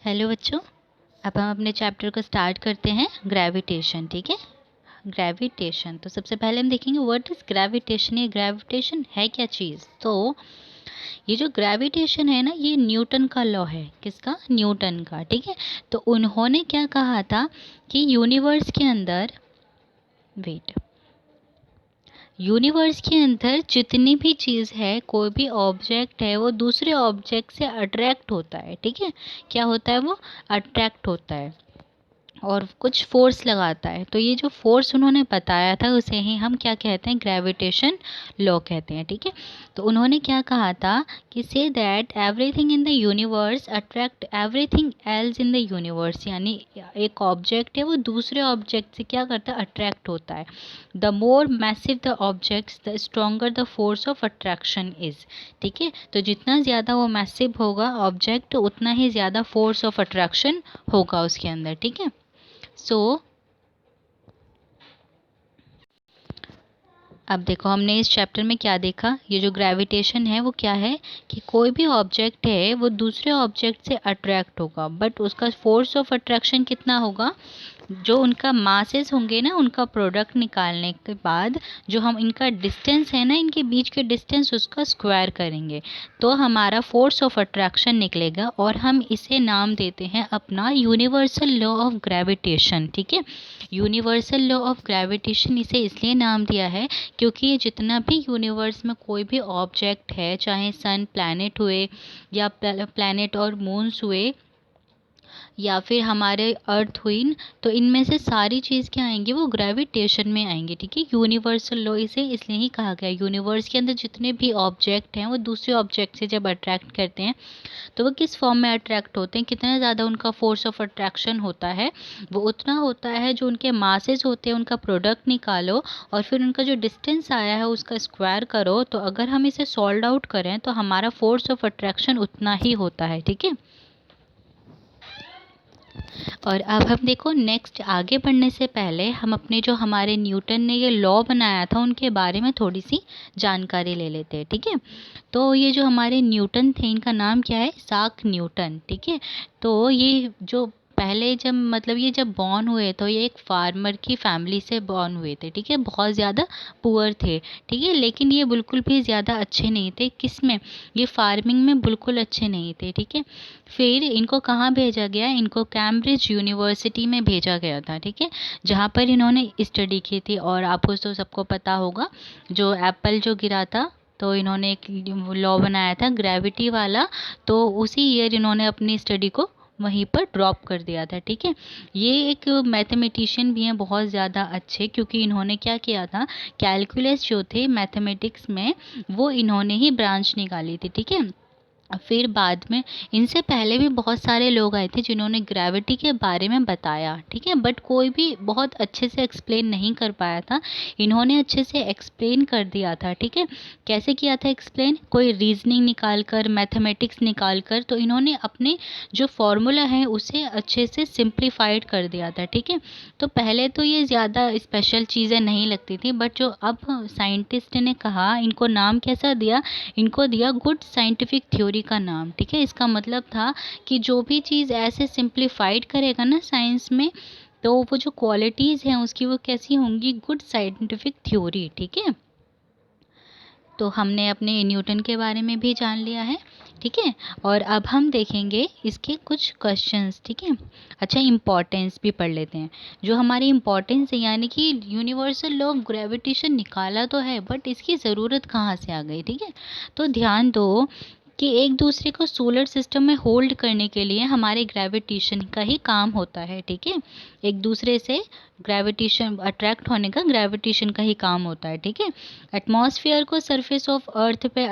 Hello बच्चों, अब हम अपने चैप्टर को स्टार्ट करते हैं ग्रेविटेशन। ठीक है, ग्रेविटेशन। तो सबसे पहले हम देखेंगे व्हाट इज ग्रेविटेशन। ये ग्रेविटेशन है क्या चीज़। तो ये जो ग्रेविटेशन है ना, ये न्यूटन का लॉ है। किसका? न्यूटन का। ठीक है, तो उन्होंने क्या कहा था कि यूनिवर्स के अंदर यूनिवर्स के अंदर जितनी भी चीज़ है, कोई भी ऑब्जेक्ट है, वो दूसरे ऑब्जेक्ट से अट्रैक्ट होता है। ठीक है, क्या होता है? वो अट्रैक्ट होता है और कुछ फोर्स लगाता है। तो ये जो फोर्स उन्होंने बताया था उसे ही हम क्या कहते हैं? ग्रेविटेशन लॉ कहते हैं। ठीक है, तो उन्होंने क्या कहा था कि say that everything in the universe attract everything else in the universe. यानी एक ऑब्जेक्ट है, वो दूसरे ऑब्जेक्ट से क्या करता है? अट्रैक्ट होता है। The more massive the objects the stronger the force of attraction is. ठीक है, तो जितना ज़्यादा वो मैसिव होगा ऑब्जेक्ट, उतना ही ज़्यादा फोर्स ऑफ अट्रैक्शन होगा उसके अंदर। ठीक है, सो अब देखो हमने इस चैप्टर में क्या देखा। ये जो ग्रेविटेशन है वो क्या है कि कोई भी ऑब्जेक्ट है वो दूसरे ऑब्जेक्ट से अट्रैक्ट होगा, बट उसका फोर्स ऑफ अट्रैक्शन कितना होगा? जो उनका मासेस होंगे ना, उनका प्रोडक्ट निकालने के बाद जो हम इनका डिस्टेंस है ना, इनके बीच के डिस्टेंस, उसका स्क्वायर करेंगे तो हमारा फोर्स ऑफ अट्रैक्शन निकलेगा, और हम इसे नाम देते हैं अपना यूनिवर्सल लॉ ऑफ ग्रेविटेशन। ठीक है, यूनिवर्सल लॉ ऑफ ग्रेविटेशन इसे इसलिए नाम दिया है क्योंकि ये जितना भी यूनिवर्स में कोई भी ऑब्जेक्ट है, चाहे सन, प्लैनेट हुए या प्लैनेट और मून्स हुए या फिर हमारे अर्थ हुई न, तो इनमें से सारी चीज़ क्या आएंगी? वो ग्रेविटेशन में आएंगी। ठीक है, यूनिवर्सल लॉ इसे इसलिए ही कहा गया। यूनिवर्स के अंदर जितने भी ऑब्जेक्ट हैं वो दूसरे ऑब्जेक्ट से जब अट्रैक्ट करते हैं तो वो किस फॉर्म में अट्रैक्ट होते हैं, कितना ज़्यादा उनका फोर्स ऑफ अट्रैक्शन होता है, वो उतना होता है जो उनके मासेस होते हैं, उनका प्रोडक्ट निकालो और फिर उनका जो डिस्टेंस आया है उसका स्क्वायर करो। तो अगर हम इसे सॉल्व आउट करें तो हमारा फोर्स ऑफ अट्रैक्शन उतना ही होता है। ठीक है, और अब हम देखो नेक्स्ट आगे बढ़ने से पहले हम अपने जो हमारे न्यूटन ने ये लॉ बनाया था उनके बारे में थोड़ी सी जानकारी ले लेते हैं। ठीक है, तो ये जो हमारे न्यूटन थे, इनका नाम क्या है? Isaac Newton. ठीक है, तो ये जो पहले जब मतलब ये जब बॉर्न हुए तो ये एक फार्मर की फैमिली से बॉर्न हुए थे। ठीक है, बहुत ज़्यादा पुअर थे। ठीक है, लेकिन ये बिल्कुल भी ज़्यादा अच्छे नहीं थे। किस में? ये फार्मिंग में बिल्कुल अच्छे नहीं थे। ठीक है, फिर इनको कहाँ भेजा गया? इनको कैम्ब्रिज यूनिवर्सिटी में भेजा गया था। ठीक है, जहाँ पर इन्होंने स्टडी की थी। और आपको तो सबको पता होगा, जो एप्पल जो गिरा था तो इन्होंने एक लॉ बनाया था ग्रेविटी वाला, तो उसी ईयर इन्होंने अपनी स्टडी को वहीं पर ड्रॉप कर दिया था। ठीक है, ये एक मैथमेटिशियन भी हैं बहुत ज़्यादा अच्छे, क्योंकि इन्होंने क्या किया था, कैलकुलस जो थे मैथमेटिक्स में, वो इन्होंने ही ब्रांच निकाली थी। ठीक है, फिर बाद में इनसे पहले भी बहुत सारे लोग आए थे जिन्होंने ग्रेविटी के बारे में बताया। ठीक है, बट कोई भी बहुत अच्छे से एक्सप्लेन नहीं कर पाया था। इन्होंने अच्छे से एक्सप्लेन कर दिया था। ठीक है, कैसे किया था एक्सप्लेन? कोई रीजनिंग निकाल कर, मैथमेटिक्स निकाल कर, तो इन्होंने अपने जो फॉर्मूला है उसे अच्छे से सिंप्लीफाइड कर दिया था। ठीक है, तो पहले तो ये ज़्यादा स्पेशल चीज़ें नहीं लगती थी, बट जो अब साइंटिस्ट ने कहा, इनको नाम कैसा दिया? इनको दिया गुड साइंटिफिक थ्योरी का नाम। ठीक है, इसका मतलब था कि जो भी चीज़ ऐसे सिंप्लीफाइड करेगा ना साइंस में, तो वो जो क्वालिटीज़ हैं उसकी वो कैसी होंगी? Good scientific theory. ठीक है, तो हमने अपने न्यूटन के बारे में भी जान लिया है। ठीक है, और अब हम देखेंगे इसके कुछ क्वेश्चंस। ठीक है, अच्छा इम्पोर्टेंस भी पढ़ लेते हैं। जो हमारी इम्पोर्टेंस है, यानी कि यूनिवर्सल लॉ ऑफ ग्रेविटेशन निकाला तो है, बट इसकी ज़रूरत कहाँ से आ गई? ठीक है, तो ध्यान दो कि एक दूसरे को सोलर सिस्टम में होल्ड करने के लिए हमारे ग्रेविटेशन का ही काम होता है। ठीक है, एक दूसरे से ग्रेविटेशन अट्रैक्ट होने का ग्रेविटेशन का ही काम होता है। ठीक है, एटमॉस्फेयर को सरफेस ऑफ अर्थ पे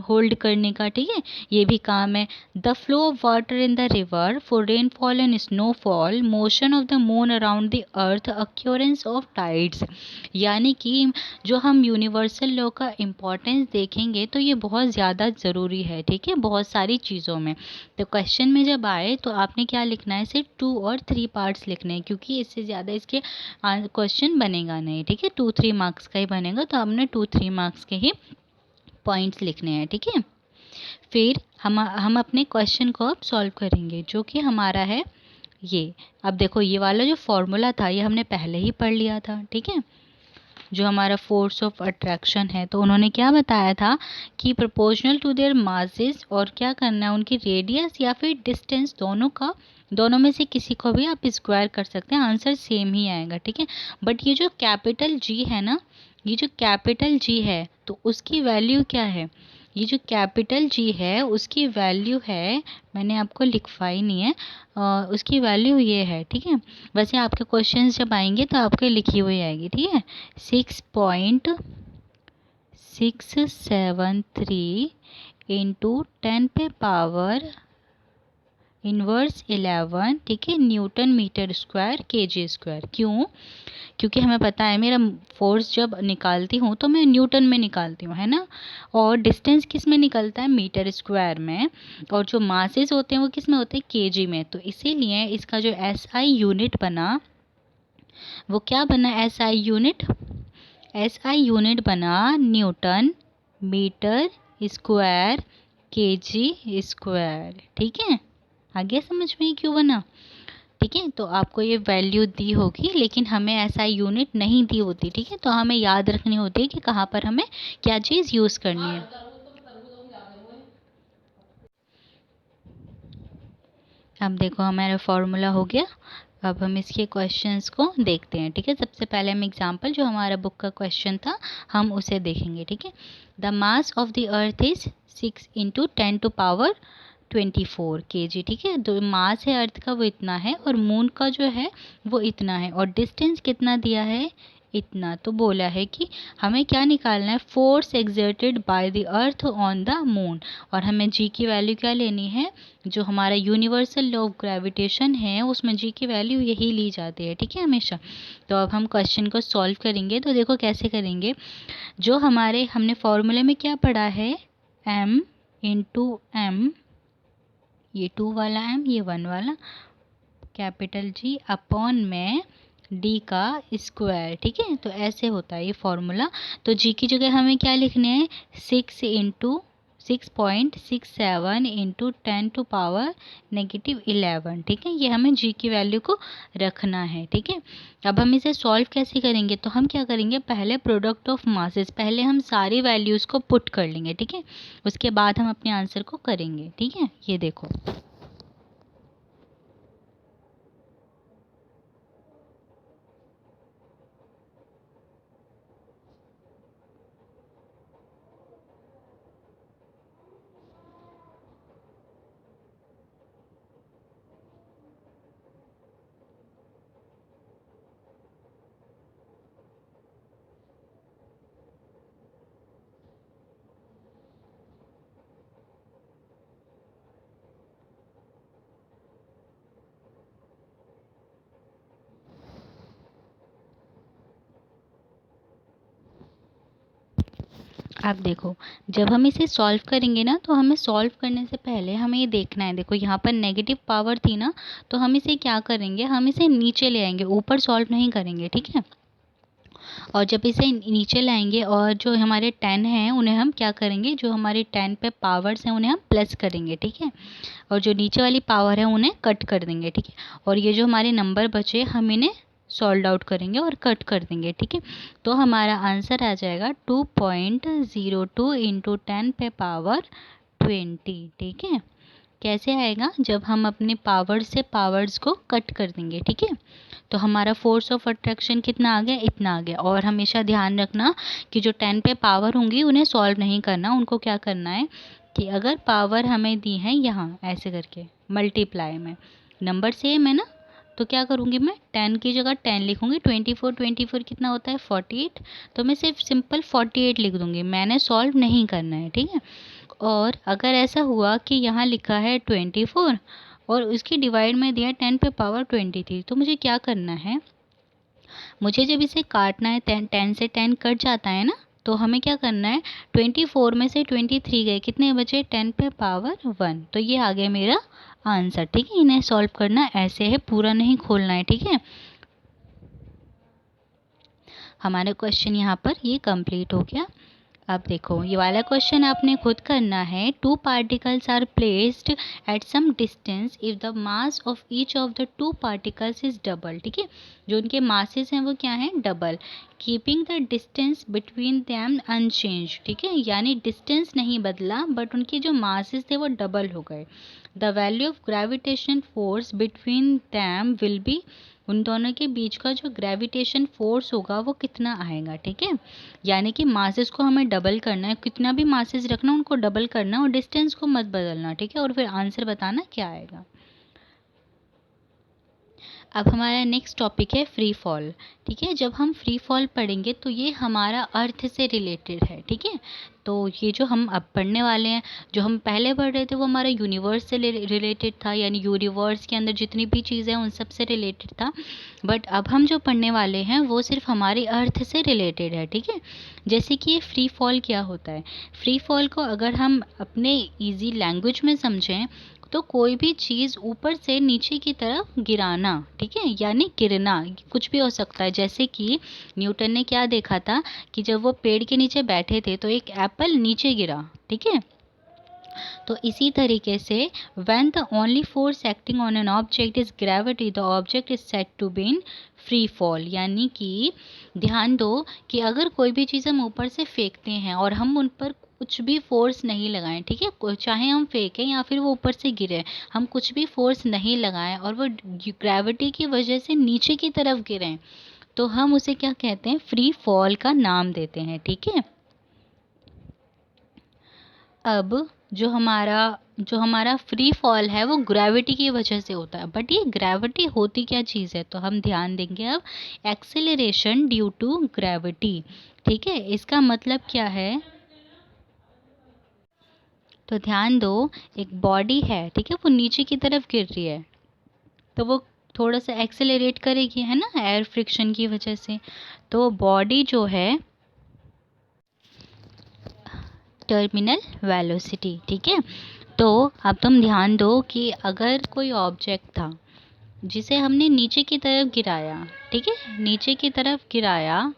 होल्ड करने का, ठीक है, ये भी काम है। The flow of water in the river for rainfall and snowfall, motion of the moon around the earth, occurrence of tides. यानी कि जो हम यूनिवर्सल लॉ का इम्पोर्टेंस देखेंगे तो ये बहुत ज़्यादा ज़रूरी है। ठीक है, बहुत सारी चीज़ों में। तो क्वेश्चन में जब आए तो आपने क्या लिखना है? सिर्फ 2 और 3 पार्ट्स लिखने हैं, क्योंकि इससे ज़्यादा इसके क्वेश्चन बनेगा नहीं। ठीक है, 2-3 मार्क्स का ही बनेगा, तो आपने 2-3 मार्क्स के ही पॉइंट्स लिखने हैं। ठीक है, फिर हम अपने क्वेश्चन को अब सॉल्व करेंगे, जो कि हमारा है ये। अब देखो ये वाला जो फॉर्मूला था ये हमने पहले ही पढ़ लिया था, ठीक है। जो हमारा फोर्स ऑफ अट्रैक्शन है, तो उन्होंने क्या बताया था कि प्रोपोर्शनल टू देयर मासेस, और क्या करना है उनकी रेडियस या फिर डिस्टेंस, दोनों में से किसी को भी आप स्क्वायर कर सकते हैं, आंसर सेम ही आएगा, ठीक है। बट ये जो कैपिटल जी है ना, ये जो कैपिटल जी है तो उसकी वैल्यू क्या है, ये जो कैपिटल जी है उसकी वैल्यू है, मैंने आपको लिखवाई नहीं है, उसकी वैल्यू ये है, ठीक है। वैसे आपके क्वेश्चंस जब आएंगे तो आपके लिखी हुई आएगी, ठीक है। 6.673 इंटू 10 पे पावर इनवर्स 11, ठीक है, Newton metre square KG square. क्यों? क्योंकि हमें पता है मेरा फोर्स जब निकालती हूँ तो मैं न्यूटन में निकालती हूँ, है ना, और डिस्टेंस किस में निकलता है, मीटर स्क्वायर में, और जो मासेस होते हैं वो किस में होते हैं, केजी में। तो इसीलिए इसका जो एसआई यूनिट बना वो क्या बना, एसआई यूनिट बना Newton metre square KG square, ठीक है। आगे समझ में क्यों बना, ठीक है। तो आपको ये वैल्यू दी होगी, लेकिन हमें ऐसा यूनिट नहीं दी होती, ठीक है। तो हमें याद रखनी होती है कि कहाँ पर हमें क्या चीज़ यूज़ करनी है। अब देखो हमारा फॉर्मूला हो गया। अब हम इसके क्वेश्चंस को देखते हैं, ठीक है। सबसे पहले हम एग्जांपल जो हमारा बुक का क्वेश्चन था हम उसे देखेंगे, ठीक है। The mass of the earth is 6 into 10⁻24 kg, ठीक है। तो मास है अर्थ का वो इतना है, और मून का जो है वो इतना है, और डिस्टेंस कितना दिया है, इतना। तो बोला है कि हमें क्या निकालना है, force exerted by the earth on the moon, और हमें जी की वैल्यू क्या लेनी है, जो हमारा यूनिवर्सल लॉ ऑफ ग्रेविटेशन है उसमें जी की वैल्यू यही ली जाती है, ठीक है, हमेशा। तो अब हम क्वेश्चन को सॉल्व करेंगे, तो देखो कैसे करेंगे। जो हमारे हमने फॉर्मूले में क्या पढ़ा है, m इंटू एम, ये 2 वाला m, ये 1 वाला, कैपिटल जी अपॉन में डी का स्क्वायर, ठीक है। तो ऐसे होता है ये फॉर्मूला। तो जी की जगह हमें क्या लिखने हैं, 6.67 इंटू 10⁻11, ठीक है। ये हमें जी की वैल्यू को रखना है, ठीक है। अब हम इसे सॉल्व कैसे करेंगे, तो हम क्या करेंगे, पहले प्रोडक्ट ऑफ मासेस, पहले हम सारी वैल्यूज़ को पुट कर लेंगे, ठीक है। उसके बाद हम अपने आंसर को करेंगे, ठीक है। ये देखो आप देखो, जब हम इसे सॉल्व करेंगे ना, तो हमें सॉल्व करने से पहले हमें ये देखना है, देखो यहाँ पर नेगेटिव पावर थी ना, तो हम इसे क्या करेंगे, हम इसे नीचे ले आएंगे, ऊपर सॉल्व नहीं करेंगे, ठीक है। और जब इसे नीचे लाएंगे और जो हमारे 10 हैं उन्हें हम क्या करेंगे, जो हमारे 10 पे पावर्स हैं उन्हें हम प्लस करेंगे, ठीक है। और जो नीचे वाली पावर है उन्हें कट कर देंगे, ठीक है। और ये जो हमारे नंबर बचे हम इन्हें सॉल्व आउट करेंगे और कट कर देंगे, ठीक है। तो हमारा आंसर आ जाएगा 2.02 इंटू 10 पे पावर 20, ठीक है। कैसे आएगा, जब हम अपने पावर से पावर्स को कट कर देंगे, ठीक है। तो हमारा फोर्स ऑफ अट्रैक्शन कितना आ गया, इतना आ गया। और हमेशा ध्यान रखना कि जो 10 पे पावर होंगी उन्हें सॉल्व नहीं करना, उनको क्या करना है कि अगर पावर हमें दी है यहाँ ऐसे करके मल्टीप्लाई में, नंबर सेम है ना, तो क्या करूँगी मैं, 10 की जगह 10 लिखूँगी, 24 कितना होता है 48, तो मैं सिर्फ सिंपल 48 लिख दूँगी, मैंने सॉल्व नहीं करना है, ठीक है। और अगर ऐसा हुआ कि यहाँ लिखा है 24 और उसकी डिवाइड में दिया 10 पे पावर 23, तो मुझे क्या करना है, मुझे जब इसे काटना है, 10 से 10 कट जाता है ना, तो हमें क्या करना है, 24 में से 23 गए, कितने बचे, 10 पे पावर 1, तो ये आ गया मेरा आंसर, ठीक है। इन्हें सॉल्व करना ऐसे है, पूरा नहीं खोलना है, ठीक है। हमारा क्वेश्चन यहाँ पर ये कंप्लीट हो गया। अब देखो ये वाला क्वेश्चन आपने खुद करना है। Two particles are placed at some distance if the mass of each of the two particles is double. ठीक है, जो उनके मासेस हैं वो क्या हैं, double. Keeping the distance between them unchange. ठीक है, यानी डिस्टेंस नहीं बदला बट उनके जो मासेस थे वो डबल हो गए। The value of gravitation force between them will be, उन दोनों के बीच का जो ग्रेविटेशन फोर्स होगा वो कितना आएगा। ठीक है, यानी कि मासेस को हमें डबल करना है, कितना भी मासेस रखना उनको डबल करना और डिस्टेंस को मत बदलना। ठीक है, और फिर आंसर बताना क्या आएगा। अब हमारा नेक्स्ट टॉपिक है फ्री फॉल। ठीक है, जब हम फ्री फॉल पढ़ेंगे तो ये हमारा अर्थ से रिलेटेड है। ठीक है, तो ये जो हम अब पढ़ने वाले हैं, जो हम पहले पढ़ रहे थे वो हमारा यूनिवर्स से रिलेटेड था, यानी यूनिवर्स के अंदर जितनी भी चीज़ें हैं उन सब से रिलेटेड था। बट अब हम जो पढ़ने वाले हैं वो सिर्फ हमारे अर्थ से रिलेटेड है। ठीक है, जैसे कि ये फ्री फॉल क्या होता है। फ्री फॉल को अगर हम अपने ईजी लैंग्वेज में समझें तो कोई भी चीज़ ऊपर से नीचे की तरफ गिराना। ठीक है, यानी गिरना कुछ भी हो सकता है। जैसे कि न्यूटन ने क्या देखा था कि जब वो पेड़ के नीचे बैठे थे तो एक एप्पल नीचे गिरा। ठीक है, तो इसी तरीके से when the only force acting on an object is gravity the object is said to be in free fall. यानी कि ध्यान दो कि अगर कोई भी चीज़ हम ऊपर से फेंकते हैं और हम उन पर कुछ भी फोर्स नहीं लगाएं, ठीक है, चाहे हम फेंकें या फिर वो ऊपर से गिरे, हम कुछ भी फोर्स नहीं लगाएं और वो ग्रेविटी की वजह से नीचे की तरफ गिरें, तो हम उसे क्या कहते हैं, फ्री फॉल का नाम देते हैं। ठीक है, अब जो हमारा फ्री फॉल है वो ग्रेविटी की वजह से होता है। बट ये ग्रेविटी होती क्या चीज़ है, तो हम ध्यान देंगे अब एक्सेलरेशन ड्यू टू ग्रेविटी। ठीक है, इसका मतलब क्या है, तो ध्यान दो, एक बॉडी है, ठीक है, वो नीचे की तरफ गिर रही है तो वो थोड़ा सा एक्सेलरेट करेगी, है ना, एयर फ्रिक्शन की वजह से। तो बॉडी जो है टर्मिनल वेलोसिटी। ठीक है, तो अब तुम ध्यान दो कि अगर कोई ऑब्जेक्ट था जिसे हमने नीचे की तरफ गिराया, ठीक है, नीचे की तरफ गिराया,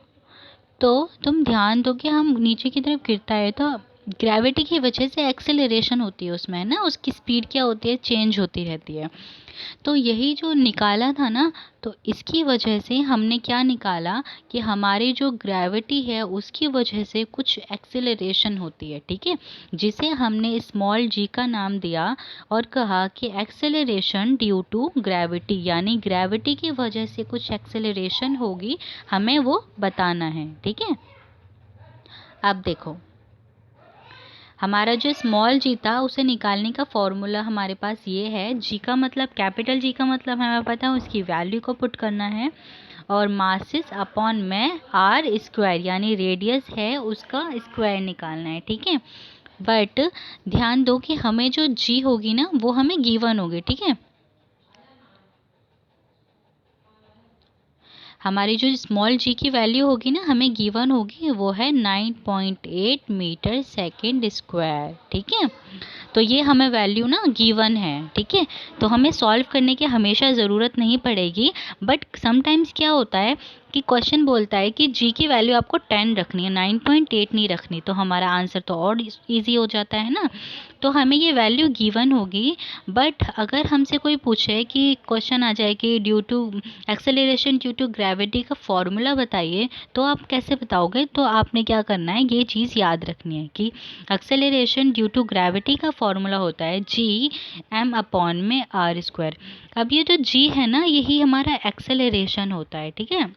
तो तुम ध्यान दो कि हम नीचे की तरफ गिरता है तो ग्रेविटी की वजह से एक्सेलरेशन होती है उसमें, है ना, उसकी स्पीड क्या होती है, चेंज होती रहती है। तो यही जो निकाला था ना, तो इसकी वजह से हमने क्या निकाला कि हमारी जो ग्रेविटी है उसकी वजह से कुछ एक्सेलरेशन होती है। ठीक है, जिसे हमने स्मॉल जी का नाम दिया और कहा कि एक्सेलरेशन ड्यू टू ग्रेविटी, यानी ग्रेविटी की वजह से कुछ एक्सेलरेशन होगी, हमें वो बताना है। ठीक है, अब देखो हमारा जो स्मॉल जी था उसे निकालने का फॉर्मूला हमारे पास ये है। जी का मतलब, कैपिटल जी का मतलब हमें पता है, उसकी वैल्यू को पुट करना है और मासेस अपॉन में आर स्क्वायर, यानी रेडियस है उसका स्क्वायर निकालना है। ठीक है, बट ध्यान दो कि हमें जो जी होगी ना वो हमें गिवन होगी। ठीक है, हमारी जो स्मॉल जी की वैल्यू होगी ना हमें गिवन होगी, वो है 9.8 मीटर सेकेंड स्क्वायर। ठीक है, तो ये हमें वैल्यू ना गिवन है। ठीक है, तो हमें सॉल्व करने की हमेशा ज़रूरत नहीं पड़ेगी, बट समटाइम्स क्या होता है कि क्वेश्चन बोलता है कि जी की वैल्यू आपको 10 रखनी है, 9.8 नहीं रखनी, तो हमारा आंसर तो और इजी हो जाता है ना। तो हमें ये वैल्यू गिवन होगी, बट अगर हमसे कोई पूछे कि क्वेश्चन आ जाए कि due to acceleration due to gravity का फॉर्मूला बताइए, तो आप कैसे बताओगे, तो आपने क्या करना है, ये चीज़ याद रखनी है कि एक्सेलरेशन ड्यू टू ग्रेविटी का फॉर्मूला होता है जी एम अपॉन में आर स्क्वायर। अब ये जो जी है ना यही हमारा एक्सेलरेशन होता है। ठीक है,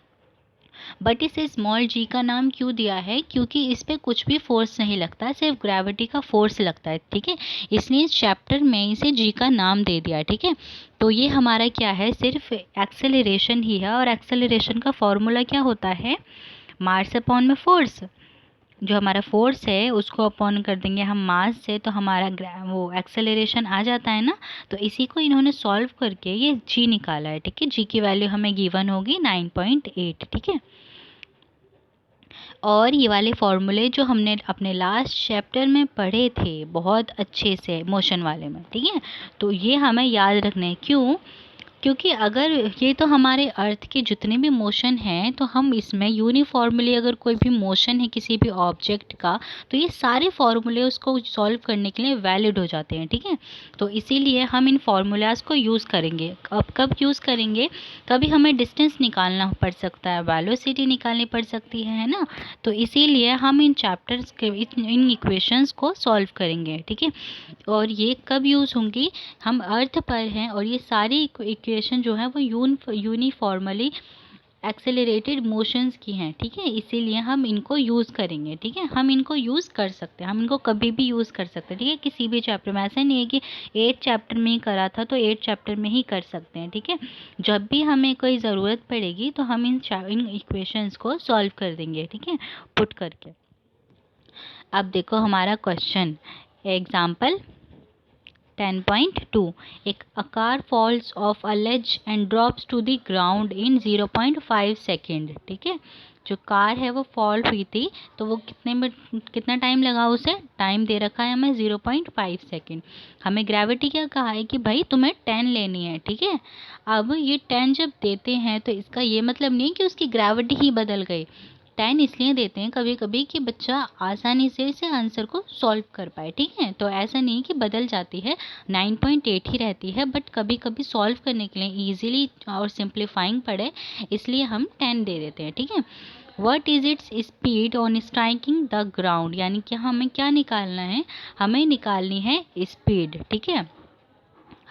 बट इसे स्मॉल जी का नाम क्यों दिया है, क्योंकि इस पर कुछ भी फोर्स नहीं लगता, सिर्फ ग्रेविटी का फोर्स लगता है। ठीक है, इसलिए इस चैप्टर में इसे जी का नाम दे दिया। ठीक है, तो ये हमारा क्या है, सिर्फ एक्सेलरेशन ही है और एक्सेलरेशन का फॉर्मूला क्या होता है, मास अपॉन में फोर्स। जो हमारा फोर्स है उसको अपॉन कर देंगे हम मास से, तो हमारा वो एक्सेलरेशन आ जाता है ना। तो इसी को इन्होंने सॉल्व करके ये जी निकाला है। ठीक है, जी की वैल्यू हमें गिवन होगी 9.8। ठीक है, और ये वाले फॉर्मूले जो हमने अपने लास्ट चैप्टर में पढ़े थे बहुत अच्छे से मोशन वाले में, ठीक है, तो ये हमें याद रखना है। क्यों, क्योंकि अगर ये तो हमारे अर्थ के जितने भी मोशन हैं, तो हम इसमें यूनिफॉर्मली अगर कोई भी मोशन है किसी भी ऑब्जेक्ट का, तो ये सारे फार्मूले उसको सॉल्व करने के लिए वैलिड हो जाते हैं, ठीक है। तो इसीलिए हम इन फार्मूलाज को यूज़ करेंगे। अब कब यूज़ करेंगे? कभी हमें डिस्टेंस निकालना पड़ सकता है, वेलोसिटी निकालनी पड़ सकती है ना, तो इसीलिए हम इन चैप्टर्स के इन इक्वेशंस को सॉल्व करेंगे, ठीक है। और ये कब यूज़ होंगी? हम अर्थ पर हैं और ये सारी इक्वेशन जो है वो यूनिफॉर्मली एक्सेलरेटेड मोशंस की हैं, ठीक है। इसीलिए हम इनको यूज़ करेंगे, ठीक है। हम इनको यूज़ कर सकते हैं, हम इनको कभी भी यूज़ कर सकते हैं, ठीक है, किसी भी चैप्टर में। ऐसा नहीं है कि 8 चैप्टर में ही करा था तो 8 चैप्टर में ही कर सकते हैं, ठीक है। जब भी हमें कोई ज़रूरत पड़ेगी तो हम इन इक्वेशंस को सॉल्व कर देंगे, ठीक है, पुट करके। अब देखो हमारा question, example 10.2, a car falls off a ledge and drops to the ground in 0.5 second, ठीक है। जो कार है वो फॉल हुई थी, तो वो कितना टाइम लगा, उसे टाइम दे रखा है हमें 0.5 सेकेंड। हमें ग्रेविटी क्या कहा है कि भाई तुम्हें 10 लेनी है, ठीक है। अब ये 10 जब देते हैं तो इसका ये मतलब नहीं कि उसकी ग्रेविटी ही बदल गई। 10 इसलिए देते हैं कभी कभी कि बच्चा आसानी से इसे आंसर को सॉल्व कर पाए, ठीक है। तो ऐसा नहीं कि बदल जाती है, 9.8 ही रहती है, बट कभी कभी सॉल्व करने के लिए ईजिली और सिंप्लीफाइंग पड़े, इसलिए हम 10 दे देते हैं, ठीक है। What is its speed on striking the ground, यानी कि हमें क्या निकालना है? हमें निकालनी है स्पीड, ठीक है।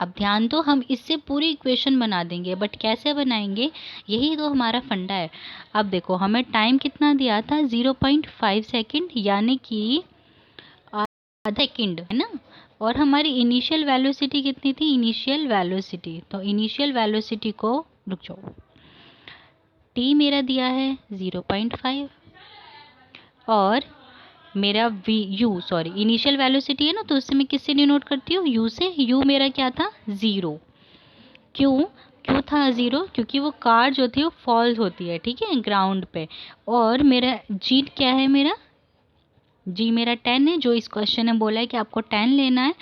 अब ध्यान दो, हम इससे पूरी इक्वेशन बना देंगे, बट कैसे बनाएंगे? यही तो हमारा फंडा है। अब देखो हमें टाइम कितना दिया था, 0.5 सेकेंड, यानी कि आधा सेकेंड, है ना। और हमारी इनिशियल वेलोसिटी कितनी थी? इनिशियल वेलोसिटी, तो इनिशियल वेलोसिटी को, रुक जाओ, टी मेरा दिया है 0.5 और मेरा इनिशियल वेलोसिटी है ना, तो उससे मैं किससे डिनोट करती हूँ? यू से। यू मेरा क्या था? 0। क्यों था 0? क्योंकि वो कार जो थी वो फॉल होती है, ठीक है, ग्राउंड पे। और मेरा जी क्या है? जी मेरा 10 है, जो इस क्वेश्चन ने बोला है कि आपको 10 लेना है।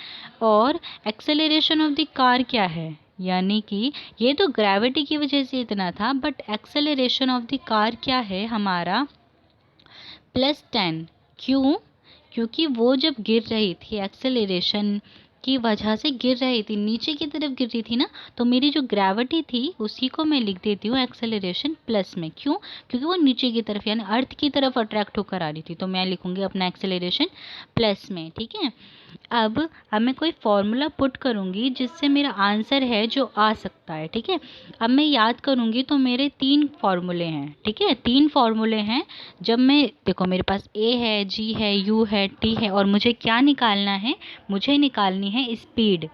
और एक्सेलरेशन ऑफ द कार क्या है? यानी कि ये तो ग्रेविटी की वजह से इतना था, but acceleration of the car क्या है हमारा? +10। क्यों? क्योंकि वो जब गिर रही थी, एक्सेलरेशन की वजह से गिर रही थी, नीचे की तरफ गिर रही थी ना, तो मेरी जो ग्रेविटी थी उसी को मैं लिख देती हूँ एक्सेलरेशन प्लस में। क्यों? क्योंकि वो नीचे की तरफ यानी अर्थ की तरफ अट्रैक्ट होकर आ रही थी, तो मैं लिखूँगी अपना एक्सेलरेशन प्लस में, ठीक है। अब मैं कोई फॉर्मूला पुट करूँगी जिससे मेरा आंसर है जो आ सकता है, ठीक है। अब मैं याद करूँगी तो मेरे 3 फार्मूले हैं, ठीक है, 3 फार्मूले हैं। जब मैं देखो मेरे पास ए है, जी है, यू है, टी है, और मुझे क्या निकालना है? मुझे निकालनी है स्पीड,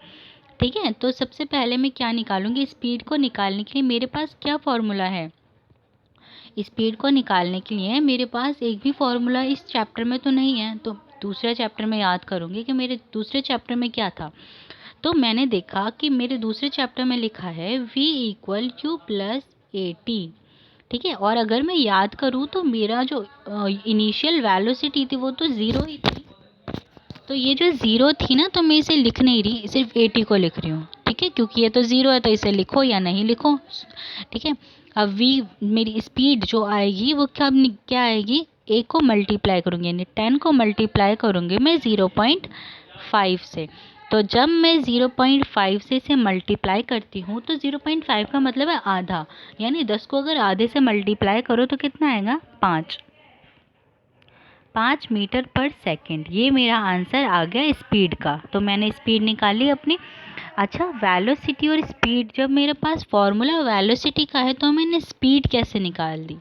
ठीक है। तो सबसे पहले मैं क्या निकालूंगी? स्पीड को निकालने के लिए मेरे पास क्या फॉर्मूला है? स्पीड को निकालने के लिए मेरे पास एक भी फॉर्मूला इस चैप्टर में तो नहीं है, तो दूसरे चैप्टर में याद करूँगी कि मेरे दूसरे चैप्टर में क्या था। तो मैंने देखा कि मेरे दूसरे चैप्टर में लिखा है v = q + at, ठीक है। और अगर मैं याद करूँ तो मेरा जो इनिशियल वेलोसिटी थी वो तो 0 ही थी, तो ये जो 0 थी ना, तो मैं इसे लिख नहीं रही, सिर्फ 80 को लिख रही हूँ, ठीक है, क्योंकि ये तो 0 है, तो इसे लिखो या नहीं लिखो, ठीक है। अब v मेरी स्पीड जो आएगी वो क्या आएगी? a को मल्टीप्लाई करूँगी, यानी 10 को मल्टीप्लाई करूँगी मैं 0.5 से। तो जब मैं 0.5 से इसे मल्टीप्लाई करती हूँ तो 0.5 का मतलब है आधा, यानी 10 को अगर आधे से मल्टीप्लाई करो तो कितना आएगा? 5 मीटर पर सेकेंड। ये मेरा आंसर आ गया स्पीड का। तो मैंने स्पीड निकाली अपनी। अच्छा, वेलोसिटी और स्पीड, जब मेरे पास फॉर्मूला वेलोसिटी का है तो मैंने स्पीड कैसे निकाल दी?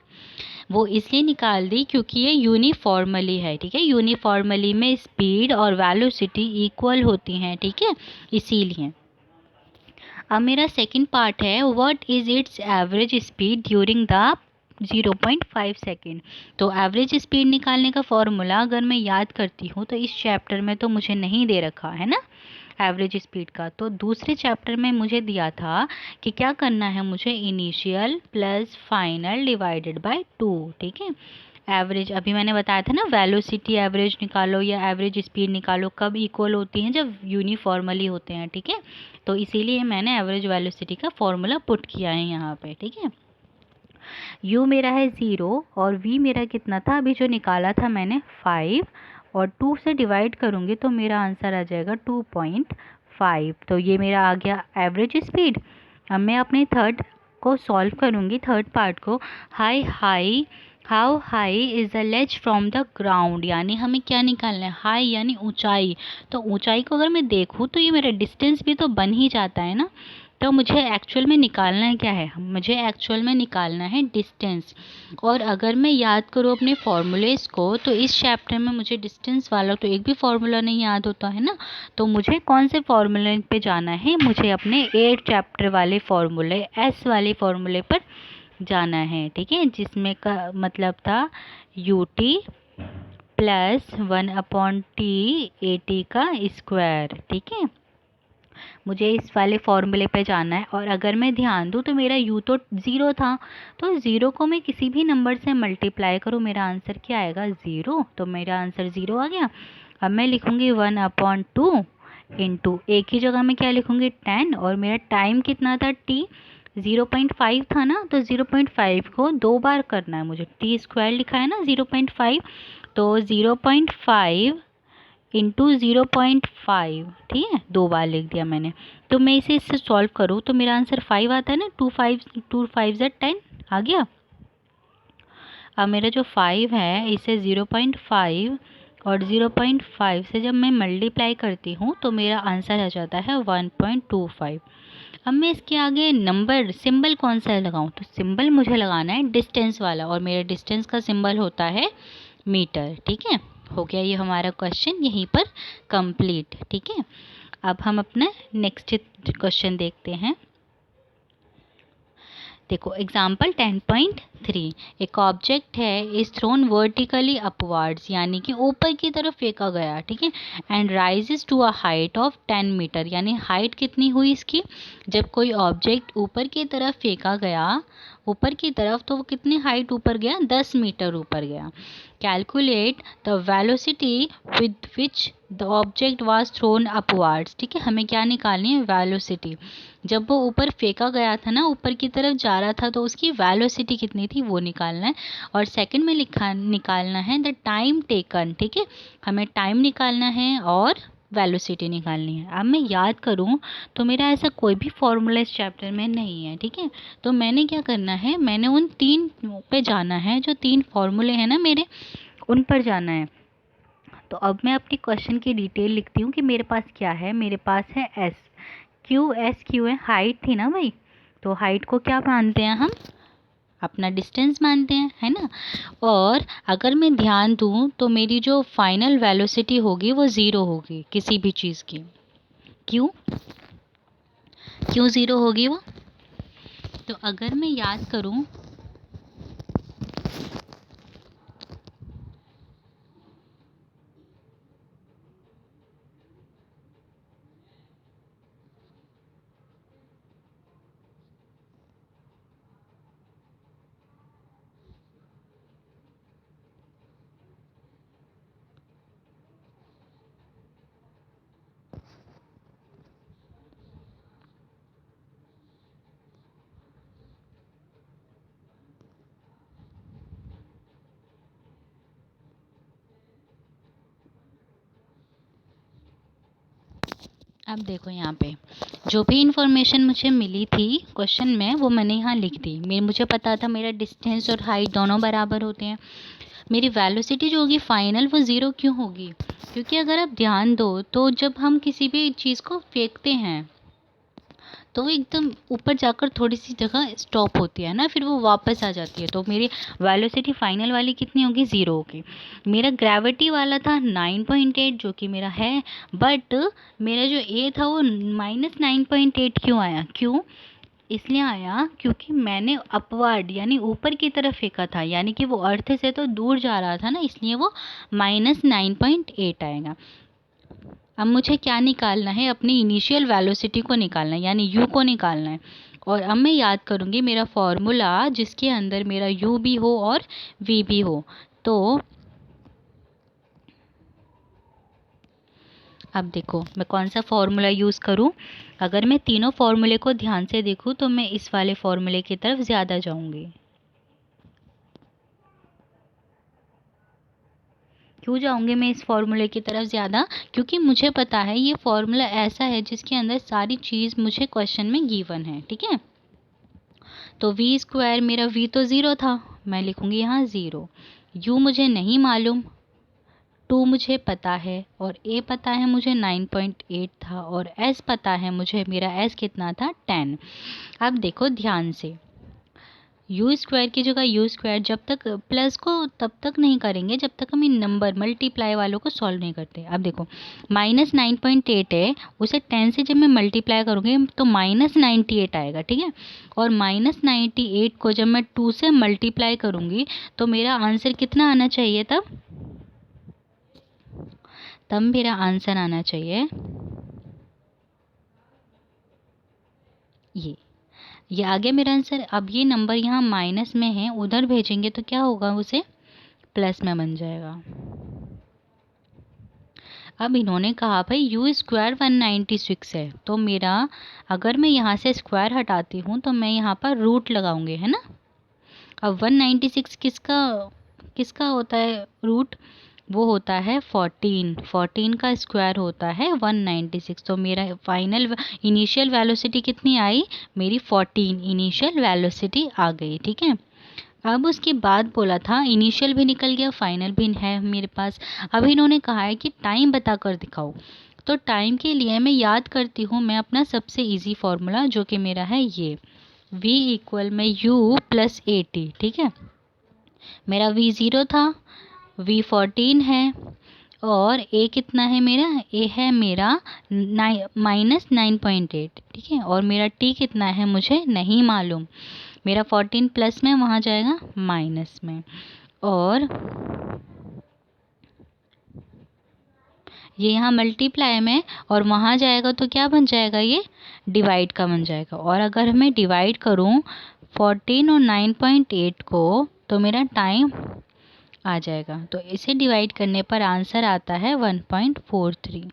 वो इसलिए निकाल दी क्योंकि ये यूनिफॉर्मली है, ठीक है। यूनिफॉर्मली में स्पीड और वेलोसिटी इक्वल होती हैं, ठीक है, इसीलिए। अब मेरा सेकंड पार्ट है, what is it's average speed during the 0.5 second. तो एवरेज स्पीड निकालने का फॉर्मूला अगर मैं याद करती हूँ तो इस चैप्टर में तो मुझे नहीं दे रखा है ना एवरेज स्पीड का, तो दूसरे चैप्टर में मुझे दिया था कि क्या करना है मुझे? Initial plus final divided by 2, ठीक है। एवरेज, अभी मैंने बताया था ना वेलोसिटी एवरेज निकालो या एवरेज स्पीड निकालो कब इक्वल होती हैं, जब यूनिफॉर्मली होते हैं, ठीक है। तो इसीलिए मैंने एवरेज वेलोसिटी का फॉर्मूला पुट किया है यहाँ पे, ठीक है। u मेरा है 0 और v मेरा कितना था अभी जो निकाला था मैंने 5, और 2 से डिवाइड करूँगी तो मेरा आंसर आ जाएगा 2.5। तो ये मेरा आ गया एवरेज स्पीड। अब मैं अपने थर्ड को सॉल्व करूँगी, थर्ड पार्ट को। How high is the ledge from the ground, यानी हमें क्या निकालना है, हाई यानी ऊंचाई। तो ऊंचाई को अगर मैं देखूँ तो ये मेरा डिस्टेंस भी तो बन ही जाता है ना। तो मुझे एक्चुअल में निकालना है क्या है, मुझे एक्चुअल में निकालना है डिस्टेंस। और अगर मैं याद करूँ अपने फॉर्मूलेस को, तो इस चैप्टर में मुझे डिस्टेंस वाला तो एक भी फॉर्मूला नहीं याद होता है ना। तो मुझे कौन से फॉर्मूले पे जाना है, मुझे अपने 8 चैप्टर वाले फॉर्मूले, एस वाले फॉर्मूले पर जाना है, ठीक है। जिसमें का मतलब था U T plus 1/t AT का स्क्वायर, ठीक है। मुझे इस वाले फॉर्मूले पे जाना है। और अगर मैं ध्यान दूँ तो मेरा u तो 0 था, तो 0 को मैं किसी भी नंबर से मल्टीप्लाई करूँ, मेरा आंसर क्या आएगा 0। तो मेरा आंसर 0 आ गया। अब मैं लिखूँगी 1/2 इंटू, एक ही जगह में क्या लिखूँगी 10, और मेरा टाइम कितना था t 0.5 था ना, तो 0.5 को 2 बार करना है मुझे, t स्क्वायर लिखा है ना 0.5, तो 0.5 इंटू 0.5, ठीक है, 2 बार लिख दिया मैंने। तो मैं इसे इससे सॉल्व करूँ तो मेरा आंसर 5 आता है ना, 2 5 10 आ गया। अब मेरा जो 5 है इसे 0.5 और 0.5 से जब मैं मल्टीप्लाई करती हूँ तो मेरा आंसर आ जाता है 1.25। अब मैं इसके आगे नंबर सिंबल कौन सा लगाऊं, तो सिंबल मुझे लगाना है डिस्टेंस वाला, और मेरे डिस्टेंस का सिंबल होता है मीटर, ठीक है। हो गया ये हमारा क्वेश्चन यहीं पर कंप्लीट, ठीक है। अब हम अपना नेक्स्ट क्वेश्चन देखते हैं। देखो एग्जाम्पल 10.3, एक ऑब्जेक्ट है इज थ्रोन वर्टिकली अपवर्ड्स, यानी कि ऊपर की तरफ फेंका गया, ठीक है। And rises to a height of 10 metre, यानी हाइट कितनी हुई इसकी, जब कोई ऑब्जेक्ट ऊपर की तरफ फेंका गया, ऊपर की तरफ, तो वो कितनी हाइट ऊपर गया, 10 मीटर ऊपर गया। Calculate the velocity with which the object was thrown upwards, ठीक है। हमें क्या निकालनी है, वेलोसिटी। जब वो ऊपर फेंका गया था ना, ऊपर की तरफ जा रहा था, तो उसकी वेलोसिटी कितनी थी वो निकालना है। और सेकंड में निकालना है द टाइम टेकन, ठीक है। हमें टाइम निकालना है और वेलोसिटी निकालनी है। अब मैं याद करूं तो मेरा ऐसा कोई भी फॉर्मूला इस चैप्टर में नहीं है, ठीक है। तो मैंने क्या करना है, मैंने उन 3 पे जाना है, जो 3 फॉर्मूले हैं ना मेरे, उन पर जाना है। तो अब मैं अपनी क्वेश्चन की डिटेल लिखती हूँ कि मेरे पास क्या है। मेरे पास है एस क्यू है, हाइट थी ना भाई, तो हाइट को क्या मानते हैं हम, अपना डिस्टेंस मानते हैं, है ना। और अगर मैं ध्यान दूँ तो मेरी जो फाइनल वेलोसिटी होगी वो 0 होगी किसी भी चीज़ की। क्यों 0 होगी वो, तो अगर मैं याद करूँ, अब देखो यहाँ पे जो भी इंफॉर्मेशन मुझे मिली थी क्वेश्चन में वो मैंने यहाँ लिख दी। मुझे पता था मेरा डिस्टेंस और हाइट दोनों बराबर होते हैं। मेरी वेलोसिटी जो होगी फाइनल वो 0 क्यों होगी, क्योंकि अगर आप ध्यान दो तो जब हम किसी भी चीज़ को फेंकते हैं तो वो एकदम ऊपर जाकर थोड़ी सी जगह स्टॉप होती है ना, फिर वो वापस आ जाती है। तो मेरी वेलोसिटी फाइनल वाली कितनी होगी, 0 होगी। मेरा ग्रेविटी वाला था 9.8 जो कि मेरा है, बट मेरा जो ए था वो -9.8 क्यों आया, क्यों इसलिए आया क्योंकि मैंने अपवर्ड यानी ऊपर की तरफ फेंका था, यानी कि वो अर्थ से तो दूर जा रहा था ना, इसलिए वो -9.8 आएगा। अब मुझे क्या निकालना है, अपनी इनिशियल वेलोसिटी को निकालना है, यानी u को निकालना है। और अब मैं याद करूँगी मेरा फॉर्मूला जिसके अंदर मेरा u भी हो और v भी हो। तो अब देखो मैं कौन सा फॉर्मूला यूज़ करूँ। अगर मैं तीनों फॉर्मूले को ध्यान से देखूँ तो मैं इस वाले फॉर्मूले की तरफ ज़्यादा जाऊँगी। क्यों जाऊँगी मैं इस फॉर्मूले की तरफ ज़्यादा? क्योंकि मुझे पता है ये फॉर्मूला ऐसा है जिसके अंदर सारी चीज़ मुझे क्वेश्चन में गिवन है, ठीक है। तो वी स्क्वायर, मेरा वी तो ज़ीरो था, मैं लिखूँगी यहाँ ज़ीरो। यू मुझे नहीं मालूम, 2 मुझे पता है, और ए पता है मुझे 9.8 था, और एस पता है मुझे, मेरा एस कितना था 10। अब देखो ध्यान से, यू स्क्वायर की जगह यू स्क्वायर, जब तक प्लस को तब तक नहीं करेंगे जब तक हम इन नंबर मल्टीप्लाई वालों को सॉल्व नहीं करते। अब देखो -9.8 है, उसे 10 से जब मैं मल्टीप्लाई करूँगी तो -98 आएगा, ठीक है। और -98 को जब मैं 2 से मल्टीप्लाई करूँगी तो मेरा आंसर कितना आना चाहिए? तब मेरा आंसर आना चाहिए ये आ गया मेरा आंसर। अब ये नंबर यहाँ माइनस में है, उधर भेजेंगे तो क्या होगा, उसे प्लस में बन जाएगा। अब इन्होंने कहा भाई यू स्क्वायर 196 है, तो मेरा अगर मैं यहाँ से स्क्वायर हटाती हूँ तो मैं यहाँ पर रूट लगाऊंगी, है ना। अब 196 किसका किसका होता है रूट? वो होता है 14 का स्क्वायर होता है 196। तो मेरा फाइनल इनिशियल वेलोसिटी कितनी आई? मेरी 14 इनिशियल वेलोसिटी आ गई, ठीक है। अब उसके बाद बोला था इनिशियल भी निकल गया, फाइनल भी है मेरे पास। अब इन्होंने कहा है कि टाइम बता कर दिखाओ। तो टाइम के लिए मैं याद करती हूँ मैं अपना सबसे इजी फॉर्मूला, जो कि मेरा है ये v इक्वल में u प्लस 80, ठीक है। मेरा v 0 था, v 14 है, और a कितना है मेरा? a है मेरा -9.8, ठीक है। और मेरा t कितना है मुझे नहीं मालूम। मेरा 14 प्लस में वहाँ जाएगा माइनस में, और ये यहाँ मल्टीप्लाई में, और वहाँ जाएगा तो क्या बन जाएगा? ये डिवाइड का बन जाएगा। और अगर मैं डिवाइड करूँ 14 और 9.8 को तो मेरा टाइम आ जाएगा। तो इसे डिवाइड करने पर आंसर आता है 1.43।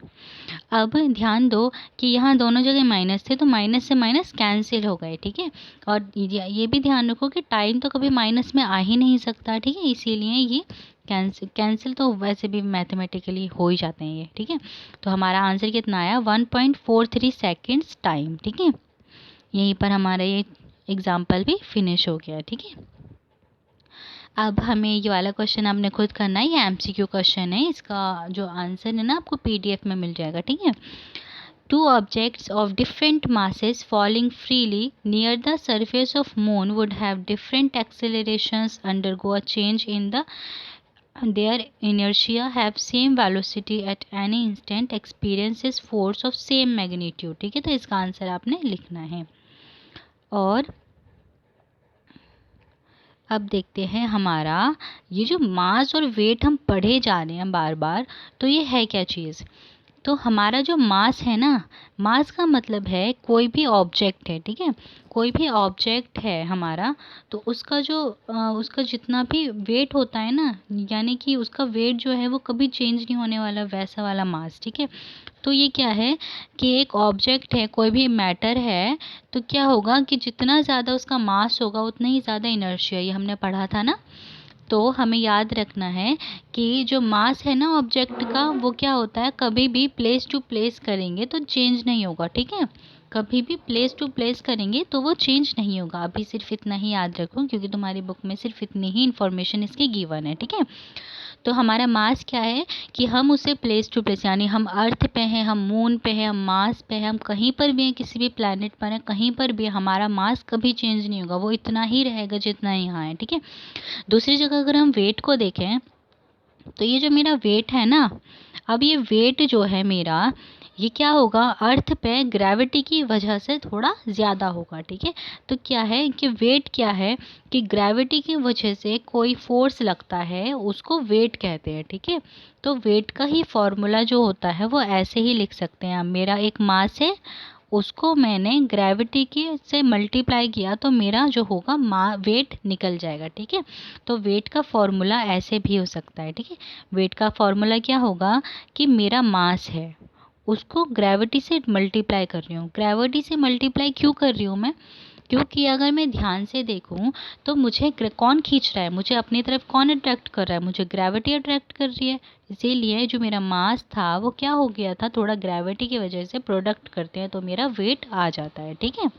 अब ध्यान दो कि यहाँ दोनों जगह माइनस थे, तो माइनस से माइनस कैंसिल हो गए, ठीक है। और ये भी ध्यान रखो कि टाइम तो कभी माइनस में आ ही नहीं सकता, ठीक है। इसीलिए ये कैंसिल तो वैसे भी मैथमेटिकली हो ही जाते हैं ये, ठीक है। तो हमारा आंसर कितना आया? 1.43 सेकेंड्स टाइम, ठीक है। यहीं पर हमारा ये एग्जाम्पल भी फिनिश हो गया, ठीक है। अब हमें ये वाला क्वेश्चन आपने खुद करना है, ये एमसीक्यू क्वेश्चन है। इसका जो आंसर है ना आपको पीडीएफ में मिल जाएगा, ठीक है। Two objects of different masses falling freely near the surface of moon would have different accelerations, undergo a change in their inertia, have same velocity at any instant, experiences force of same magnitude, ठीक है। तो इसका answer आपने लिखना है। और अब देखते हैं हमारा ये जो मास और वेट हम पढ़े जा रहे हैं बार बार, तो ये है क्या चीज़? तो हमारा जो मास है ना, मास का मतलब है कोई भी ऑब्जेक्ट है, ठीक है। कोई भी ऑब्जेक्ट है हमारा, तो उसका जो उसका जितना भी वेट होता है ना, यानी कि उसका वेट जो है वो कभी चेंज नहीं होने वाला, वैसा वाला मास, ठीक है। तो ये क्या है कि एक ऑब्जेक्ट है, कोई भी मैटर है, तो क्या होगा कि जितना ज़्यादा उसका मास होगा उतना ही ज़्यादा इनर्शिया, ये हमने पढ़ा था ना। तो हमें याद रखना है कि जो मास है ना ऑब्जेक्ट का, वो क्या होता है, कभी भी प्लेस टू प्लेस करेंगे तो चेंज नहीं होगा, ठीक है। कभी भी प्लेस टू प्लेस करेंगे तो वो चेंज नहीं होगा। अभी सिर्फ इतना ही याद रखो, क्योंकि तुम्हारी बुक में सिर्फ इतनी ही इन्फॉर्मेशन इसकी गिवन है, ठीक है। तो हमारा मास क्या है कि हम उसे प्लेस टू प्लेस, यानी हम अर्थ पे हैं, हम मून पे हैं, हम मार्स पे हैं, हम कहीं पर भी हैं, किसी भी प्लैनेट पर हैं, कहीं पर भी हमारा मास कभी चेंज नहीं होगा, वो इतना ही रहेगा जितना यहाँ है, ठीक है। दूसरी जगह अगर हम वेट को देखें, तो ये जो मेरा वेट है ना, अब ये वेट जो है मेरा, ये क्या होगा, अर्थ पे ग्रेविटी की वजह से थोड़ा ज़्यादा होगा, ठीक है। तो क्या है कि वेट क्या है कि ग्रेविटी की वजह से कोई फोर्स लगता है, उसको वेट कहते हैं, ठीक है। तो वेट का ही फॉर्मूला जो होता है वो ऐसे ही लिख सकते हैं। मेरा एक मास है, उसको मैंने ग्रेविटी की से मल्टीप्लाई किया तो मेरा जो होगा वेट निकल जाएगा, ठीक है। तो वेट का फॉर्मूला ऐसे भी हो सकता है, ठीक है। वेट का फॉर्मूला क्या होगा कि मेरा मास है, उसको ग्रेविटी से मल्टीप्लाई कर रही हूँ। ग्रेविटी से मल्टीप्लाई क्यों कर रही हूँ मैं? क्योंकि अगर मैं ध्यान से देखूं तो मुझे कौन खींच रहा है, मुझे अपनी तरफ कौन अट्रैक्ट कर रहा है, मुझे ग्रेविटी अट्रैक्ट कर रही है। इसीलिए जो मेरा मास था वो क्या हो गया था, थोड़ा ग्रेविटी की वजह से प्रोडक्ट करते हैं तो मेरा वेट आ जाता है, ठीक है।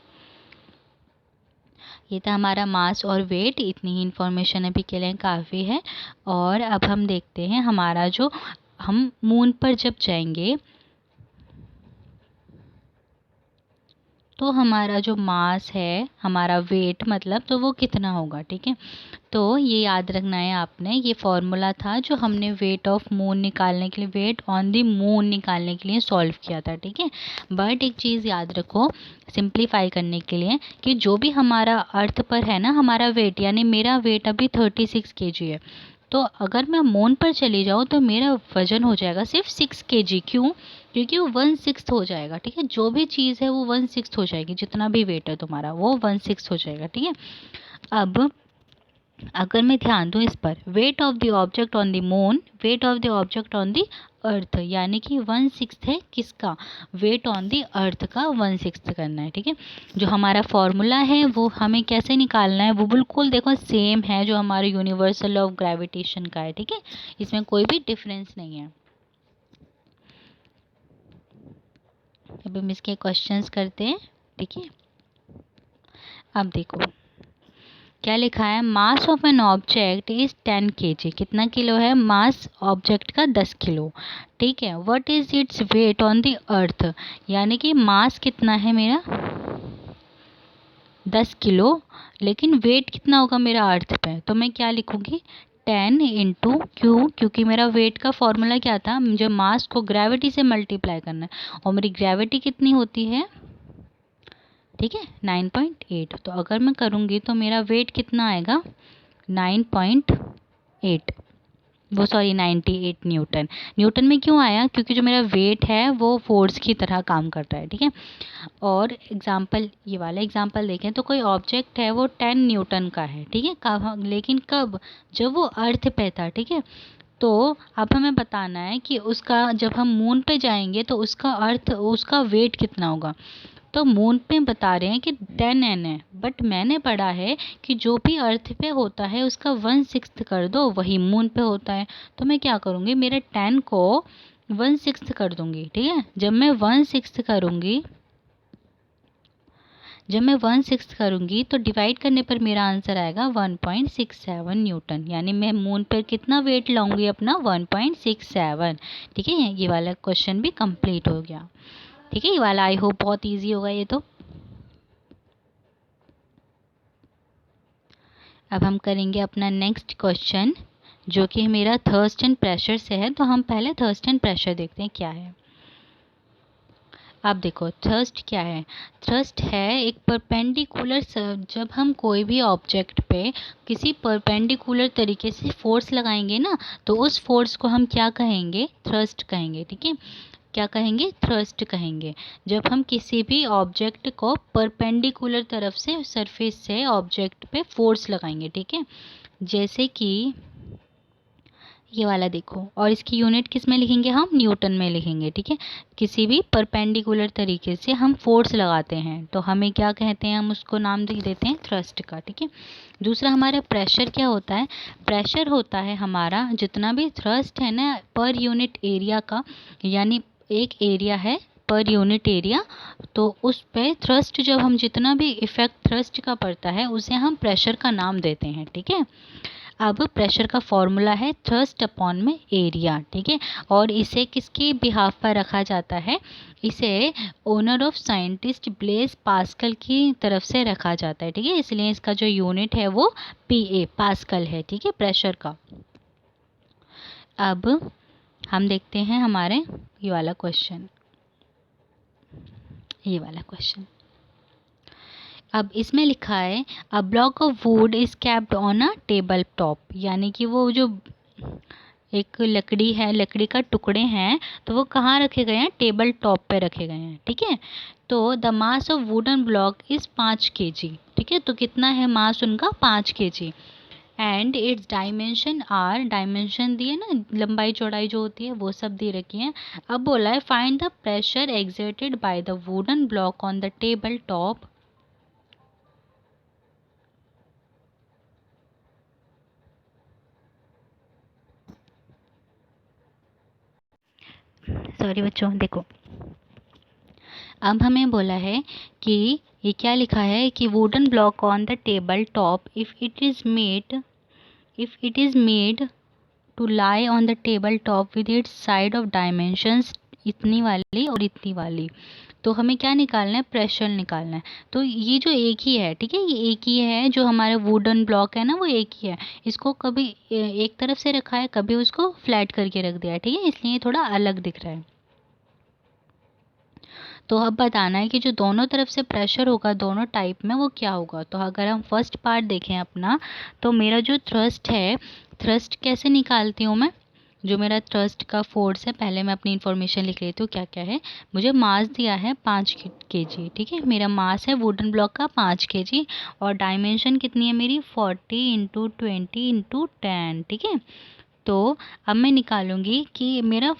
ये था हमारा मास और वेट, इतनी ही इन्फॉर्मेशन अभी के लिए काफ़ी है। और अब हम देखते हैं हमारा जो, हम मून पर जब जाएंगे तो हमारा जो मास है, हमारा वेट मतलब, तो वो कितना होगा, ठीक है। तो ये याद रखना है आपने, ये फॉर्मूला था जो हमने वेट ऑफ मून निकालने के लिए, वेट ऑन द मून निकालने के लिए सॉल्व किया था, ठीक है। बट एक चीज़ याद रखो सिंप्लीफाई करने के लिए, कि जो भी हमारा अर्थ पर है ना हमारा वेट, यानी मेरा वेट अभी 36 kg है, तो अगर मैं मून पर चली जाऊँ तो मेरा वजन हो जाएगा सिर्फ 6 kg। क्यों? क्योंकि वो 1/6 हो जाएगा, ठीक है। जो भी चीज़ है वो 1/6 हो जाएगी, जितना भी वेट है तुम्हारा वो 1/6 हो जाएगा, ठीक है। अब अगर मैं ध्यान दूँ इस पर, weight of the object on the moon, weight of the object on the earth, यानी कि 1/6 है किसका, वेट ऑन द अर्थ का 1/6 करना है, ठीक है। जो हमारा फॉर्मूला है वो हमें कैसे निकालना है, वो बिल्कुल देखो सेम है जो हमारे यूनिवर्सल ऑफ ग्रेविटेशन का है, ठीक है। इसमें कोई भी डिफरेंस नहीं है। अब हम इसके क्वेश्चंस करते हैं, ठीक है। अब देखो क्या लिखा है, मास of N object is 10 kg। कितना किलो है मास ऑब्जेक्ट का? 10 किलो, ठीक है। What is its weight on the earth, यानी कि मास कितना है मेरा 10 किलो, लेकिन वेट कितना होगा मेरा अर्थ पे, तो मैं क्या लिखूंगी 10 इंटू, क्योंकि मेरा वेट का फॉर्मूला क्या था, मुझे मास को ग्रेविटी से मल्टीप्लाई करना है और मेरी ग्रेविटी कितनी होती है, ठीक है 9.8। तो अगर मैं करूँगी तो मेरा वेट कितना आएगा 9.8, वो सॉरी 98 न्यूटन। न्यूटन में क्यों आया, क्योंकि जो मेरा वेट है वो फोर्स की तरह काम करता है, ठीक है। और एग्जाम्पल, ये वाला एग्जाम्पल देखें तो कोई ऑब्जेक्ट है वो 10 न्यूटन का है, ठीक है। लेकिन कब, जब वो अर्थ पे था, ठीक है। तो अब हमें बताना है कि उसका, जब हम मून पे जाएंगे तो उसका अर्थ, उसका वेट कितना होगा। तो मून पे बता रहे हैं कि 10 n है, बट मैंने पढ़ा है कि जो भी अर्थ पे होता है उसका 1/6 कर दो, वही मून पे होता है। तो मैं क्या करूँगी, मेरे 10 को 1/6 कर दूँगी, ठीक है। जब मैं 1/6 करूँगी, तो डिवाइड करने पर मेरा आंसर आएगा 1.67 न्यूटन, यानी मैं मून पर कितना वेट लाऊंगी अपना 1.67, ठीक है। ये वाला क्वेश्चन भी कंप्लीट हो गया, ठीक है। ये वाला आई होप बहुत इजी होगा ये तो। अब हम करेंगे अपना नेक्स्ट क्वेश्चन, जो कि मेरा थर्स्ट एंड प्रेशर से है। तो हम पहले थर्स्ट एंड प्रेशर देखते हैं क्या है। अब देखो थ्रस्ट क्या है, थ्रस्ट है एक परपेंडिकुलर, जब हम कोई भी ऑब्जेक्ट पे किसी परपेंडिकुलर तरीके से फोर्स लगाएंगे ना, तो उस फोर्स को हम क्या कहेंगे, थ्रस्ट कहेंगे, ठीक है। क्या कहेंगे, थ्रस्ट कहेंगे। जब हम किसी भी ऑब्जेक्ट को परपेंडिकुलर तरफ से, सरफेस से ऑब्जेक्ट पे फोर्स लगाएंगे, ठीक है। जैसे कि ये वाला देखो, और इसकी यूनिट किस में लिखेंगे, हम न्यूटन में लिखेंगे, ठीक है। किसी भी परपेंडिकुलर तरीके से हम फोर्स लगाते हैं तो हमें क्या कहते हैं, हम उसको नाम दे देते हैं थ्रस्ट का, ठीक है। दूसरा हमारा प्रेशर क्या होता है, प्रेशर होता है हमारा जितना भी थ्रस्ट है ना पर यूनिट एरिया का, यानी एक एरिया है पर यूनिट एरिया, तो उस पे थ्रस्ट, जब हम जितना भी इफेक्ट थ्रस्ट का पड़ता है उसे हम प्रेशर का नाम देते हैं, ठीक है। अब प्रेशर का फॉर्मूला है थ्रस्ट अपॉन में एरिया, ठीक है। और इसे किसके बिहाफ पर रखा जाता है, इसे owner of scientist Blaise Pascal की तरफ से रखा जाता है, ठीक है। इसलिए इसका जो यूनिट है वो PA पास्कल है, ठीक है, प्रेशर का। अब हम देखते हैं हमारे ये वाला क्वेश्चन, अब इसमें लिखा है a block of would is capped on a table top, यानी कि वो जो एक लकड़ी है, लकड़ी का टुकड़े हैं, तो वो कहाँ रखे गए हैं, टेबल टॉप पे रखे गए हैं, ठीक है। तो the mass of wooden block is 5 kg, ठीक है। तो कितना है मास उनका, 5 kg। And its dimension are, dimension दिए ना, लंबाई चौड़ाई जो होती है वो सब दे रखी है। अब बोला है find the pressure exerted by the wooden block on the table top. Sorry बच्चों, देखो अब हमें बोला है कि ये क्या लिखा है कि wooden block on the table top if it is made to lie on the table top with its side of dimensions, इतनी वाली और इतनी वाली। तो हमें क्या निकालना है, प्रेशर निकालना है। तो ये जो एक ही है, ठीक है, ये एक ही है, जो हमारा वुडन ब्लॉक है ना वो एक ही है। इसको कभी एक तरफ से रखा है, कभी उसको फ्लैट करके रख दिया है, ठीक है, इसलिए थोड़ा अलग दिख रहा है। तो अब बताना है कि जो दोनों तरफ से प्रेशर होगा दोनों टाइप में वो क्या होगा। तो अगर हम फर्स्ट पार्ट देखें अपना, तो मेरा जो थ्रस्ट है, थ्रस्ट कैसे निकालती हूँ मैं, जो मेरा थ्रस्ट का फोर्स है, पहले मैं अपनी इन्फॉर्मेशन लिख लेती हूँ क्या क्या है। मुझे मास दिया है 5 kg, ठीक है, मेरा मास है वुडन ब्लॉक का 5 kg, और डायमेंशन कितनी है मेरी 40 इंटू 20 इंटू 10, ठीक है। तो अब मैं निकालूंगी कि मेरा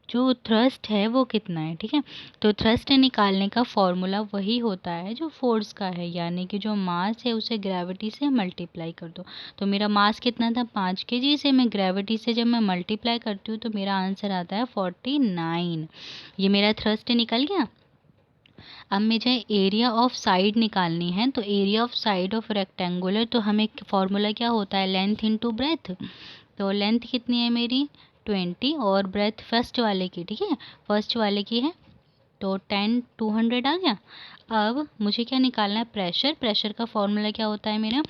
जो थ्रस्ट है वो कितना है, ठीक है। तो थ्रस्ट निकालने का फॉर्मूला वही होता है जो फोर्स का है, यानी कि जो मास है उसे ग्रेविटी से मल्टीप्लाई कर दो। तो मेरा मास कितना था 5 kg, से मैं ग्रेविटी से जब मैं मल्टीप्लाई करती हूँ तो मेरा आंसर आता है 49। ये मेरा थ्रस्ट निकल गया। अब मुझे एरिया ऑफ साइड निकालनी है। तो area of side of rectangular, तो हमें फॉर्मूला क्या होता है, लेंथ इंटू ब्रेथ। तो लेंथ कितनी है मेरी 20, और ब्रेथ फर्स्ट वाले की, ठीक है, फर्स्ट वाले की है, तो 10 200 आ गया। अब मुझे क्या निकालना है, प्रेशर। प्रेशर का फॉर्मूला क्या होता है मेरा,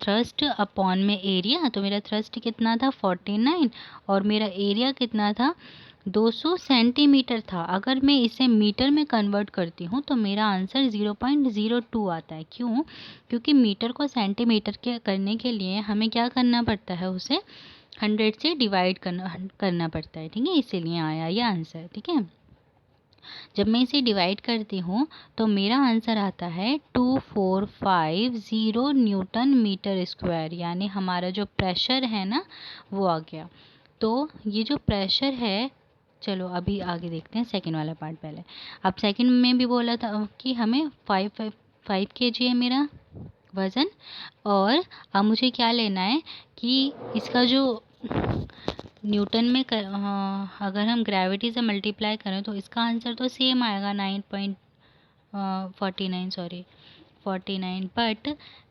थ्रस्ट अपॉन में एरिया। तो मेरा थ्रस्ट कितना था 49, और मेरा एरिया कितना था 200 सेंटीमीटर था। अगर मैं इसे मीटर में कन्वर्ट करती हूँ तो मेरा आंसर 0.02 आता है। क्यों, क्योंकि मीटर को सेंटीमीटर के करने के लिए हमें क्या करना पड़ता है, उसे 100 से डिवाइड करना पड़ता है, ठीक है, इसीलिए आया ये आंसर, ठीक है। जब मैं इसे डिवाइड करती हूँ तो मेरा आंसर आता है 2450 न्यूटन मीटर स्क्वायर, यानी हमारा जो प्रेशर है ना वो आ गया। तो ये जो प्रेशर है, चलो अभी आगे देखते हैं सेकंड वाला पार्ट पहले। अब सेकंड में भी बोला था कि हमें 5 kg है मेरा वज़न, और अब मुझे क्या लेना है कि इसका जो न्यूटन में अगर हम ग्रेविटी से मल्टीप्लाई करें तो इसका आंसर तो सेम आएगा 9.49, सॉरी 49। बट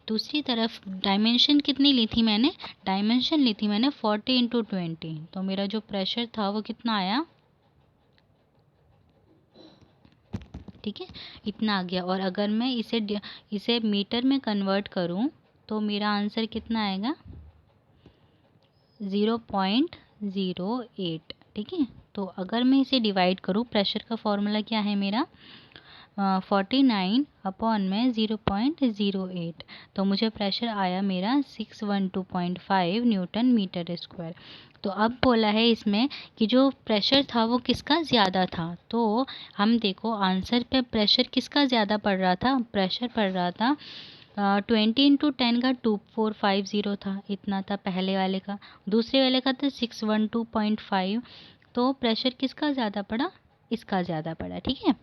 दूसरी तरफ डायमेंशन कितनी ली थी मैंने, डायमेंशन ली थी मैंने 40 इंटू 20, तो मेरा जो प्रेशर था वो कितना आया, ठीक है, इतना आ गया। और अगर मैं इसे मीटर में कन्वर्ट करूं तो मेरा आंसर कितना आएगा 0.08, ठीक है। तो अगर मैं इसे डिवाइड करूं, प्रेशर का फॉर्मूला क्या है मेरा 49 अपॉन में 0.08, तो मुझे प्रेशर आया मेरा 612.5 न्यूटन मीटर स्क्वायर। तो अब बोला है इसमें कि जो प्रेशर था वो किसका ज़्यादा था। तो हम देखो आंसर पे प्रेशर किसका ज़्यादा पड़ रहा था, प्रेशर पड़ रहा था 20 इंटू 10 का 2450 था, इतना था पहले वाले का, दूसरे वाले का था 612.5। तो प्रेशर किसका ज़्यादा पड़ा, इसका ज़्यादा पड़ा, ठीक है।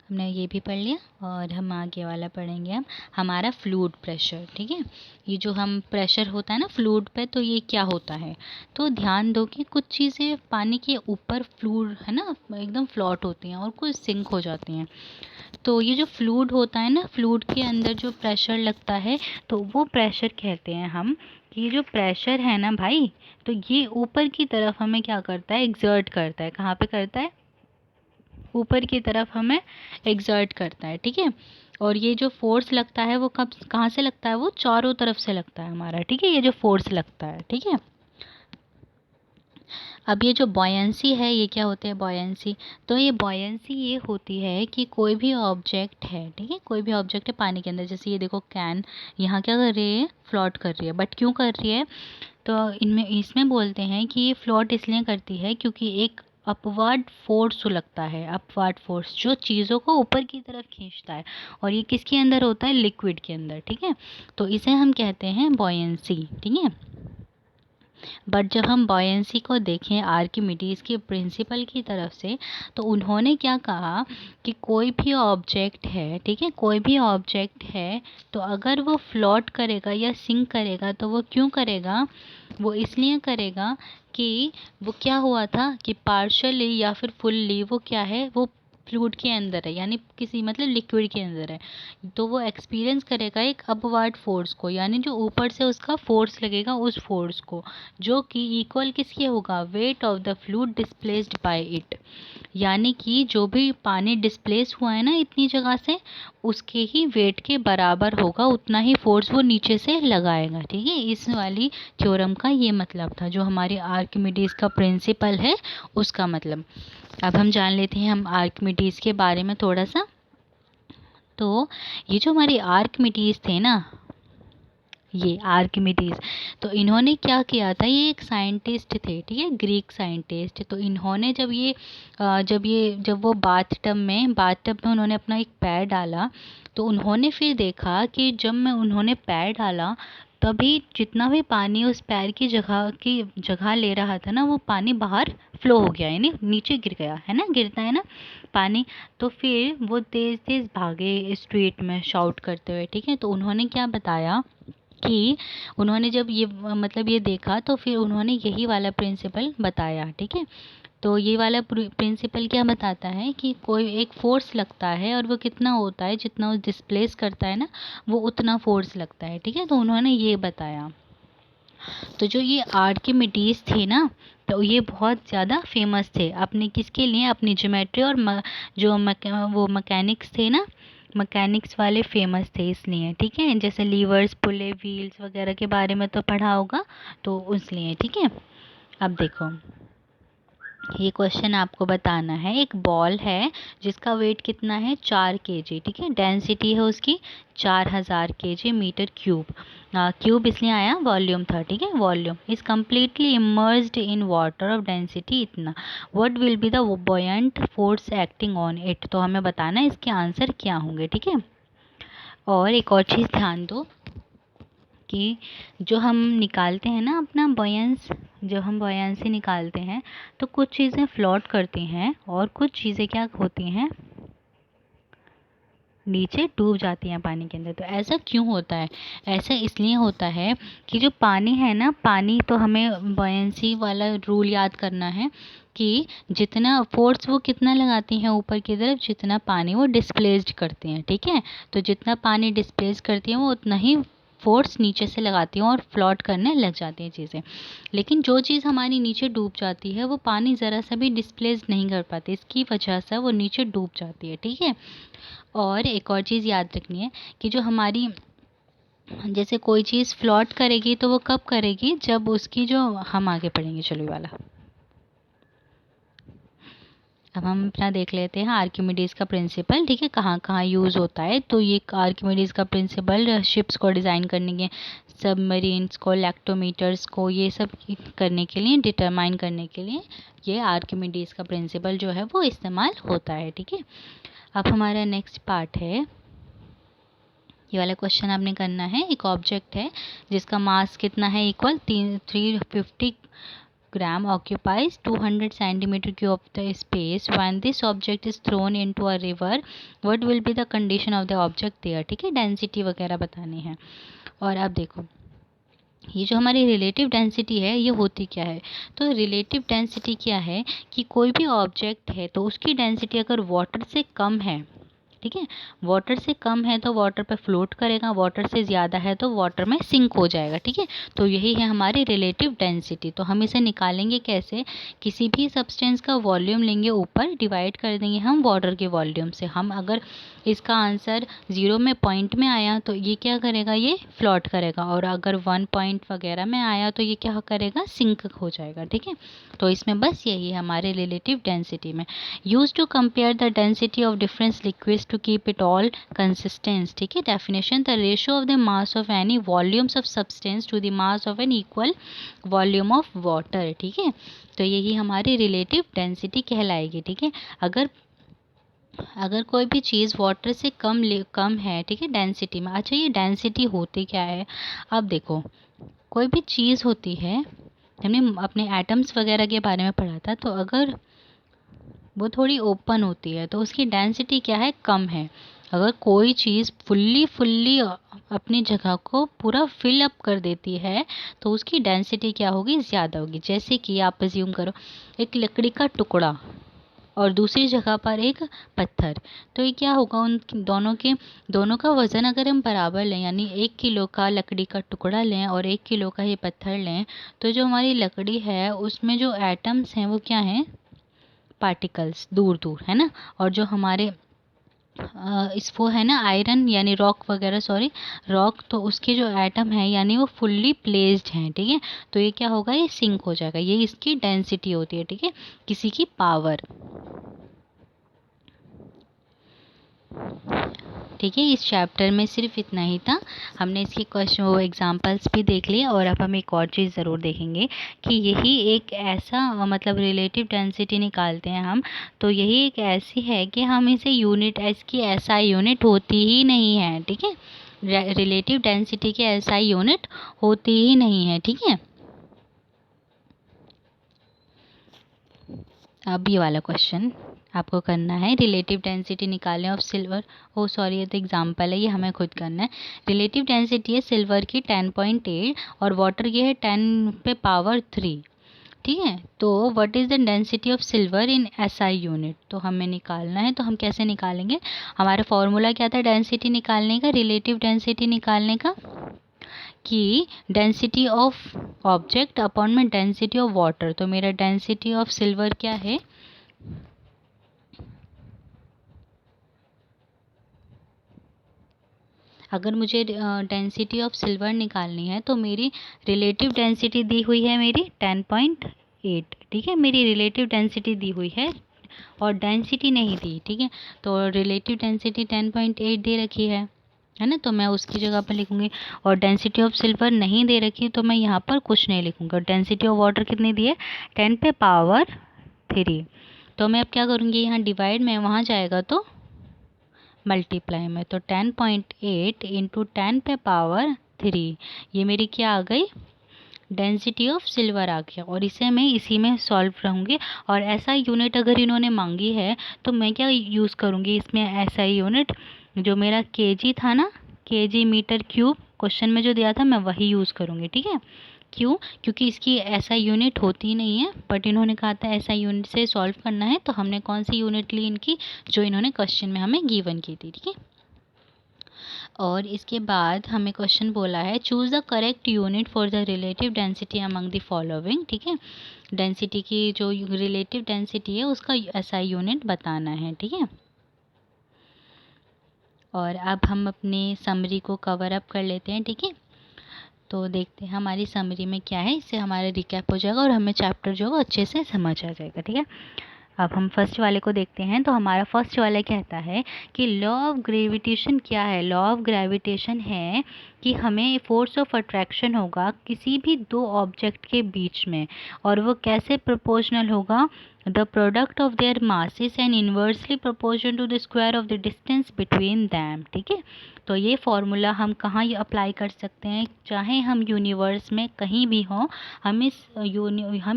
हमने ये भी पढ़ लिया और हम आगे वाला पढ़ेंगे अब हमारा फ्लूइड प्रेशर, ठीक है। ये जो हम प्रेशर होता है ना फ्लूइड पे, तो ये क्या होता है, तो ध्यान दो कि कुछ चीज़ें पानी के ऊपर फ्लूइड है ना एकदम फ्लोट होती हैं और कुछ सिंक हो जाती हैं। तो ये जो फ्लूइड होता है ना, फ्लूइड के अंदर जो प्रेशर लगता है तो वो प्रेशर कहते हैं हम, कि ये जो प्रेशर है ना भाई, तो ये ऊपर की तरफ हमें क्या करता है, एग्जर्ट करता है। कहाँ पे करता है, ऊपर की तरफ हमें एग्जर्ट करता है, ठीक है। और ये जो फोर्स लगता है वो कहाँ से लगता है, वो चारों तरफ से लगता है हमारा, ठीक है, ये जो फोर्स लगता है, ठीक है। अब ये जो बॉयंसी है ये क्या होता है बॉयंसी? तो ये बॉयंसी ये होती है कि कोई भी ऑब्जेक्ट है, ठीक है, कोई भी ऑब्जेक्ट है पानी के अंदर, जैसे ये देखो कैन यहाँ क्या कर रही है, फ्लोट कर रही है, बट क्यों कर रही है? तो इसमें बोलते हैं कि ये फ्लोट इसलिए करती है क्योंकि एक अपवर्ड फोर्स लगता है, अपवर्ड फोर्स जो चीज़ों को ऊपर की तरफ खींचता है, और ये किसके अंदर होता है? लिक्विड के अंदर, ठीक है। तो इसे हम कहते हैं बॉयंसी, ठीक है। बट जब हम बॉयंसी को देखें आर्किमिडीज के प्रिंसिपल की तरफ से, तो उन्होंने क्या कहा कि कोई भी ऑब्जेक्ट है, ठीक है, कोई भी ऑब्जेक्ट है, तो अगर वो फ्लोट करेगा या सिंक करेगा तो वो क्यों करेगा? वो इसलिए करेगा कि वो क्या हुआ था कि पार्शली या फिर फुल्ली वो क्या है, वो फ्लूइड के अंदर है, यानी किसी मतलब लिक्विड के अंदर है, तो वो एक्सपीरियंस करेगा एक अपवर्ड फोर्स को, यानी जो ऊपर से उसका फोर्स लगेगा उस फोर्स को, जो कि इक्वल किसके होगा? Weight of the fluid displaced by it, यानी कि जो भी पानी डिस्प्लेस हुआ है ना इतनी जगह से, उसके ही वेट के बराबर होगा, उतना ही फोर्स वो नीचे से लगाएगा, ठीक है। इस वाली थ्योरम का ये मतलब था, जो हमारे आर्किमिडीज का प्रिंसिपल है उसका मतलब। अब हम जान लेते हैं हम आर्किमिडीज के बारे में थोड़ा सा। तो ये जो हमारे आर्किमिडीज थे ना, ये आर्किमिडीज, तो इन्होंने क्या किया था, ये एक साइंटिस्ट थे, ठीक है, ग्रीक साइंटिस्ट। तो इन्होंने जब वो बाथटब में उन्होंने अपना एक पैर डाला, तो उन्होंने फिर देखा कि उन्होंने पैर डाला, तभी जितना भी पानी उस पैर की जगह ले रहा था ना, वो पानी बाहर फ्लो हो गया, यानी नीचे गिर गया, है ना, गिरता है ना पानी। तो फिर वो तेज तेज भागे स्ट्रीट में शाउट करते हुए, ठीक है। तो उन्होंने क्या बताया कि उन्होंने जब ये मतलब ये देखा, तो फिर उन्होंने यही वाला प्रिंसिपल बताया, ठीक है। तो ये वाला प्रिंसिपल क्या बताता है कि कोई एक फोर्स लगता है, और वो कितना होता है, जितना वो डिस्प्लेस करता है ना, वो उतना फोर्स लगता है, ठीक है। तो उन्होंने ये बताया। तो जो ये आर्किमिडीज थे ना, तो ये बहुत ज़्यादा फेमस थे अपने किसके लिए? अपनी ज्योमेट्री और वो मैकेनिक्स थे ना, मैकेनिक्स वाले फेमस थे इसलिए, ठीक है। जैसे लीवर्स, पुले, व्हील्स वगैरह के बारे में तो पढ़ा होगा, तो इसलिए, ठीक है। अब देखो, ये क्वेश्चन आपको बताना है, एक बॉल है जिसका वेट कितना है? 4 kg, ठीक है। डेंसिटी है उसकी 4000 kg मीटर क्यूब। क्यूब इसलिए आया, वॉल्यूम था, ठीक है, volume is completely immersed in water of density इतना। What will be the buoyant force acting on it? तो हमें बताना है इसके आंसर क्या होंगे, ठीक है। और एक और चीज़ ध्यान दो कि जो हम निकालते हैं ना अपना बॉयंस, जब हम बॉयंसी निकालते हैं, तो कुछ चीज़ें फ्लोट करती हैं और कुछ चीज़ें क्या होती हैं, नीचे डूब जाती हैं पानी के अंदर। तो ऐसा क्यों होता है? ऐसा इसलिए होता है कि जो पानी है ना, पानी, तो हमें बॉयंसी वाला रूल याद करना है कि जितना फोर्स वो कितना लगाती हैं ऊपर की तरफ, जितना पानी वो डिस्प्लेस्ड करती हैं, ठीक है। तो जितना पानी डिस्प्लेस करती हैं वो उतना ही फोर्स नीचे से लगाती हैं और फ्लोट करने लग जाती हैं चीज़ें। लेकिन जो चीज़ हमारी नीचे डूब जाती है वो पानी ज़रा सा भी डिस्प्लेस नहीं कर पाती, इसकी वजह से वो नीचे डूब जाती है, ठीक है। और एक और चीज़ याद रखनी है कि जो हमारी, जैसे कोई चीज़ फ्लोट करेगी तो वो कब करेगी? जब उसकी जो, हम आगे पढ़ेंगे, चलो ये वाला। अब हम अपना देख लेते हैं आर्किमिडीज का प्रिंसिपल, ठीक है, कहाँ कहाँ यूज़ होता है। तो ये आर्किमिडीज का प्रिंसिपल शिप्स को डिज़ाइन करने के, सबमरीन्स को, लैक्टोमीटर्स को, ये सब करने के लिए, डिटरमाइन करने के लिए ये आर्किमिडीज का प्रिंसिपल जो है वो इस्तेमाल होता है, ठीक है। अब हमारा नेक्स्ट पार्ट है, ये वाला क्वेश्चन आपने करना है। एक ऑब्जेक्ट है जिसका मास कितना है? Equal 350 gram occupies 200 centimeter cube of the space. When this object is thrown into a river, what will be the condition of the object there? ठीक है, डेंसिटी वगैरह बतानी है। और अब देखो, ये जो हमारी रिलेटिव डेंसिटी है ये होती क्या है? तो रिलेटिव डेंसिटी क्या है कि कोई भी ऑब्जेक्ट है तो उसकी डेंसिटी अगर वाटर से कम है, ठीक है। वाटर से कम है तो वाटर पे फ्लोट करेगा, वाटर से ज़्यादा है तो वाटर में सिंक हो जाएगा। ठीक है, तो यही है हमारी रिलेटिव डेंसिटी। तो हम इसे निकालेंगे कैसे, किसी भी सब्सटेंस का वॉल्यूम लेंगे, ऊपर डिवाइड कर देंगे हम वाटर के वॉल्यूम से। हम अगर इसका आंसर 0 में पॉइंट में आया तो ये क्या करेगा, ये फ्लोट करेगा, और अगर 1 पॉइंट वगैरह में आया तो ये क्या करेगा, सिंक हो जाएगा। ठीक है, तो इसमें बस यही है हमारे रिलेटिव डेंसिटी में। Use to compare the density of different liquids to keep it all consistence. ठीक है, definition, the ratio of the mass of any volumes of substance to the mass of an equal volume of water. ठीक है, तो यही हमारी relative density कहलाएगी। ठीक है, अगर कोई भी चीज़ वाटर से कम है, ठीक है, डेंसिटी में। अच्छा, ये डेंसिटी होती क्या है, अब देखो, कोई भी चीज़ होती है, हमने अपने एटम्स वगैरह के बारे में पढ़ा था, तो अगर वो थोड़ी ओपन होती है तो उसकी डेंसिटी क्या है, कम है। अगर कोई चीज़ फुल्ली अपनी जगह को पूरा फिल अप कर देती है तो उसकी डेंसिटी क्या होगी, ज़्यादा होगी। जैसे कि आप अज्यूम करो एक लकड़ी का टुकड़ा और दूसरी जगह पर एक पत्थर, तो ये क्या होगा, उन दोनों का वज़न अगर हम बराबर लें, यानी 1 किलो का लकड़ी का टुकड़ा लें और 1 किलो का ये पत्थर लें, तो जो हमारी लकड़ी है उसमें जो एटम्स हैं वो क्या हैं, पार्टिकल्स, दूर दूर, है ना। और जो हमारे इस वो है ना आयरन यानी रॉक वगैरह, सॉरी रॉक, तो उसके जो एटम है यानी वो फुल्ली प्लेस्ड हैं। ठीक है, तो ये क्या होगा, ये सिंक हो जाएगा। ये इसकी डेंसिटी होती है। ठीक है, किसी की पावर। ठीक है, इस चैप्टर में सिर्फ इतना ही था। हमने इसके क्वेश्चन वो एग्जांपल्स भी देख लिए, और अब हम एक और चीज़ ज़रूर देखेंगे कि यही एक ऐसा मतलब रिलेटिव डेंसिटी निकालते हैं हम, तो यही एक ऐसी है कि हम इसे यूनिट, इसकी एसआई यूनिट होती ही नहीं है। ठीक है, रिलेटिव डेंसिटी की एसआई यूनिट होती ही नहीं है। ठीक है, अब ये वाला क्वेश्चन आपको करना है, रिलेटिव डेंसिटी निकालें ऑफ सिल्वर। ओ सॉरी, ये तो एग्जांपल है, ये हमें खुद करना है। रिलेटिव डेंसिटी है सिल्वर की 10.8 और वाटर की है 10 पे पावर 3। ठीक है, तो what is the density of silver in SI unit, तो हमें निकालना है। तो हम कैसे निकालेंगे, हमारा फॉर्मूला क्या था डेंसिटी निकालने का, रिलेटिव डेंसिटी निकालने का, कि डेंसिटी ऑफ ऑब्जेक्ट अपॉन में डेंसिटी ऑफ वाटर। तो मेरा डेंसिटी ऑफ सिल्वर क्या है, अगर मुझे डेंसिटी ऑफ सिल्वर निकालनी है तो मेरी रिलेटिव डेंसिटी दी हुई है मेरी 10.8। ठीक है, मेरी रिलेटिव डेंसिटी दी हुई है और डेंसिटी नहीं दी। ठीक है, तो रिलेटिव डेंसिटी 10.8 दे रखी है ना, तो मैं उसकी जगह पर लिखूंगी। और डेंसिटी ऑफ सिल्वर नहीं दे रखी तो मैं यहाँ पर कुछ नहीं लिखूंगा। डेंसिटी ऑफ वाटर कितनी दी है, 10 पे पावर 3। तो मैं अब क्या करूँगी, यहाँ डिवाइड में वहाँ जाएगा तो मल्टीप्लाई में, तो 10.8 इंटू 10 पे पावर 3, ये मेरी क्या आ गई, डेंसिटी ऑफ सिल्वर आ गया। और इसे मैं इसी में सॉल्व रहूँगी। और ऐसा यूनिट अगर इन्होंने मांगी है तो मैं क्या यूज़ करूँगी इसमें, ऐसा यूनिट जो मेरा केजी था ना, केजी मीटर क्यूब क्वेश्चन में जो दिया था, मैं वही यूज़ करूँगी। ठीक है, क्यों, क्योंकि इसकी ऐसा यूनिट होती नहीं है, बट इन्होंने कहा था ऐसा यूनिट से सॉल्व करना है, तो हमने कौन सी यूनिट ली इनकी, जो इन्होंने क्वेश्चन में हमें गिवन की थी। ठीक है, और इसके बाद हमें क्वेश्चन बोला है, choose the correct unit for the relative density among the following. ठीक है, डेंसिटी की जो रिलेटिव डेंसिटी है उसका ऐसा यूनिट बताना है। ठीक है, और अब हम अपने समरी को कवर अप कर लेते हैं। ठीक है, तो देखते हैं हमारी समरी में क्या है, इससे हमारा रिकैप हो जाएगा और हमें चैप्टर जो है अच्छे से समझ आ जाएगा। ठीक है, अब हम फर्स्ट वाले को देखते हैं। तो हमारा फर्स्ट वाला कहता है कि लॉ ऑफ ग्रेविटेशन क्या है। लॉ ऑफ ग्रेविटेशन है कि हमें फोर्स ऑफ अट्रैक्शन होगा किसी भी दो ऑब्जेक्ट के बीच में, और वो कैसे प्रोपोर्शनल होगा, the product of their masses and inversely proportion to the square of the distance between them. ठीक है, तो ये फॉर्मूला हम कहाँ अप्लाई कर सकते हैं, चाहे हम यूनिवर्स में कहीं भी हों, हम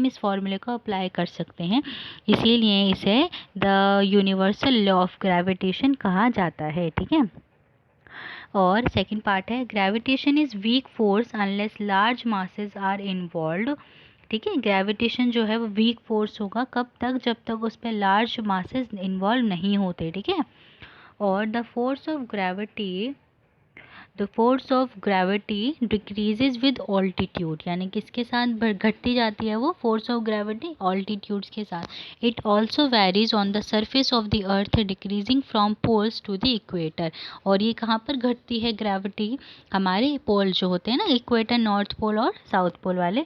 इस फॉर्मूले को अप्लाई कर सकते हैं। इसीलिए इसे the universal law of gravitation कहा जाता है। ठीक है, और सेकंड पार्ट है, gravitation is weak force unless large masses are involve. ठीक है, ग्रेविटेशन जो है वो वीक फोर्स होगा कब तक, जब तक उस पर लार्ज मासेस इन्वॉल्व नहीं होते। ठीक है, और the force of gravity decreases with altitude, यानी किसके साथ घटती जाती है वो फोर्स ऑफ ग्रेविटी? ऑल्टीट्यूड्स के साथ। It also varies on the surface of the earth decreasing from poles to the equator. और ये कहाँ पर घटती है ग्रेविटी? हमारे पोल जो होते हैं ना, इक्वेटर, नॉर्थ पोल और साउथ पोल वाले।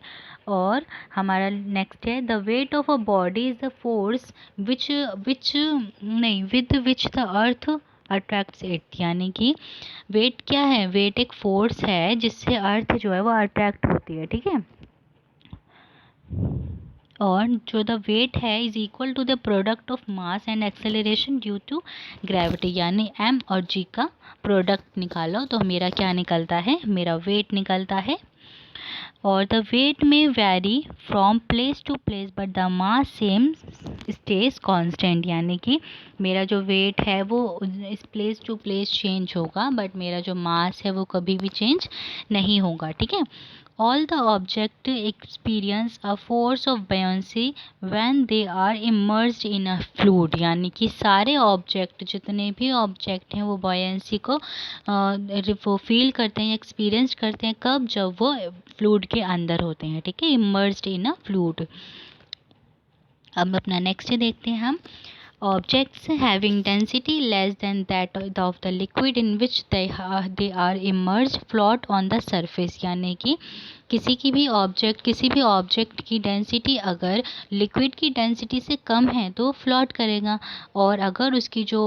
और हमारा नेक्स्ट है, the weight of a body is the force which which नहीं with which the earth attracts it, यानी कि वेट क्या है? वेट एक फोर्स है जिससे अर्थ जो है वो अट्रैक्ट होती है, ठीक है। और जो द वेट है is equal to the product of mass and acceleration due to gravity, यानी एम और जी का प्रोडक्ट निकालो तो मेरा क्या निकलता है? मेरा वेट निकलता है। और the weight may vary from place to place but the mass same stage constant, यानी कि मेरा जो वेट है वो इस प्लेस टू प्लेस चेंज होगा बट मेरा जो मास है वो कभी भी चेंज नहीं होगा, ठीक है। All the object experience a force of buoyancy when they are immersed in a fluid, यानी कि सारे ऑब्जेक्ट, जितने भी ऑब्जेक्ट हैं वो बायोंसी को वो फील करते हैं, एक्सपीरियंस करते हैं, कब? जब वो फ्लूइड के अंदर होते हैं, ठीक है, इमर्स्ड इन अ फ्लूइड। अब अपना नेक्स्ट देखते हैं हम, objects having density less than that of the liquid in which they are immersed float on the surface, यानी कि किसी भी ऑब्जेक्ट की डेंसिटी अगर लिक्विड की डेंसिटी से कम है तो फ्लोट करेगा, और अगर उसकी जो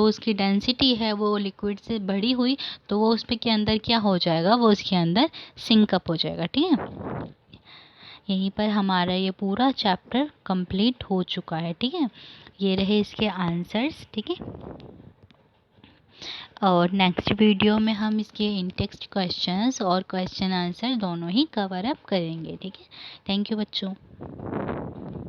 उसकी डेंसिटी है वो लिक्विड से बड़ी हुई तो वो उसके अंदर क्या हो जाएगा? वो उसके अंदर सिंक अप हो जाएगा, ठीक है। यहीं पर हमारा ये पूरा चैप्टर कंप्लीट हो चुका है, ठीक है। ये रहे इसके आंसर्स, ठीक है। और नेक्स्ट वीडियो में हम इसके इन टेक्स्ट क्वेश्चंस और क्वेश्चन आंसर दोनों ही कवर अप करेंगे, ठीक है। थैंक यू बच्चों।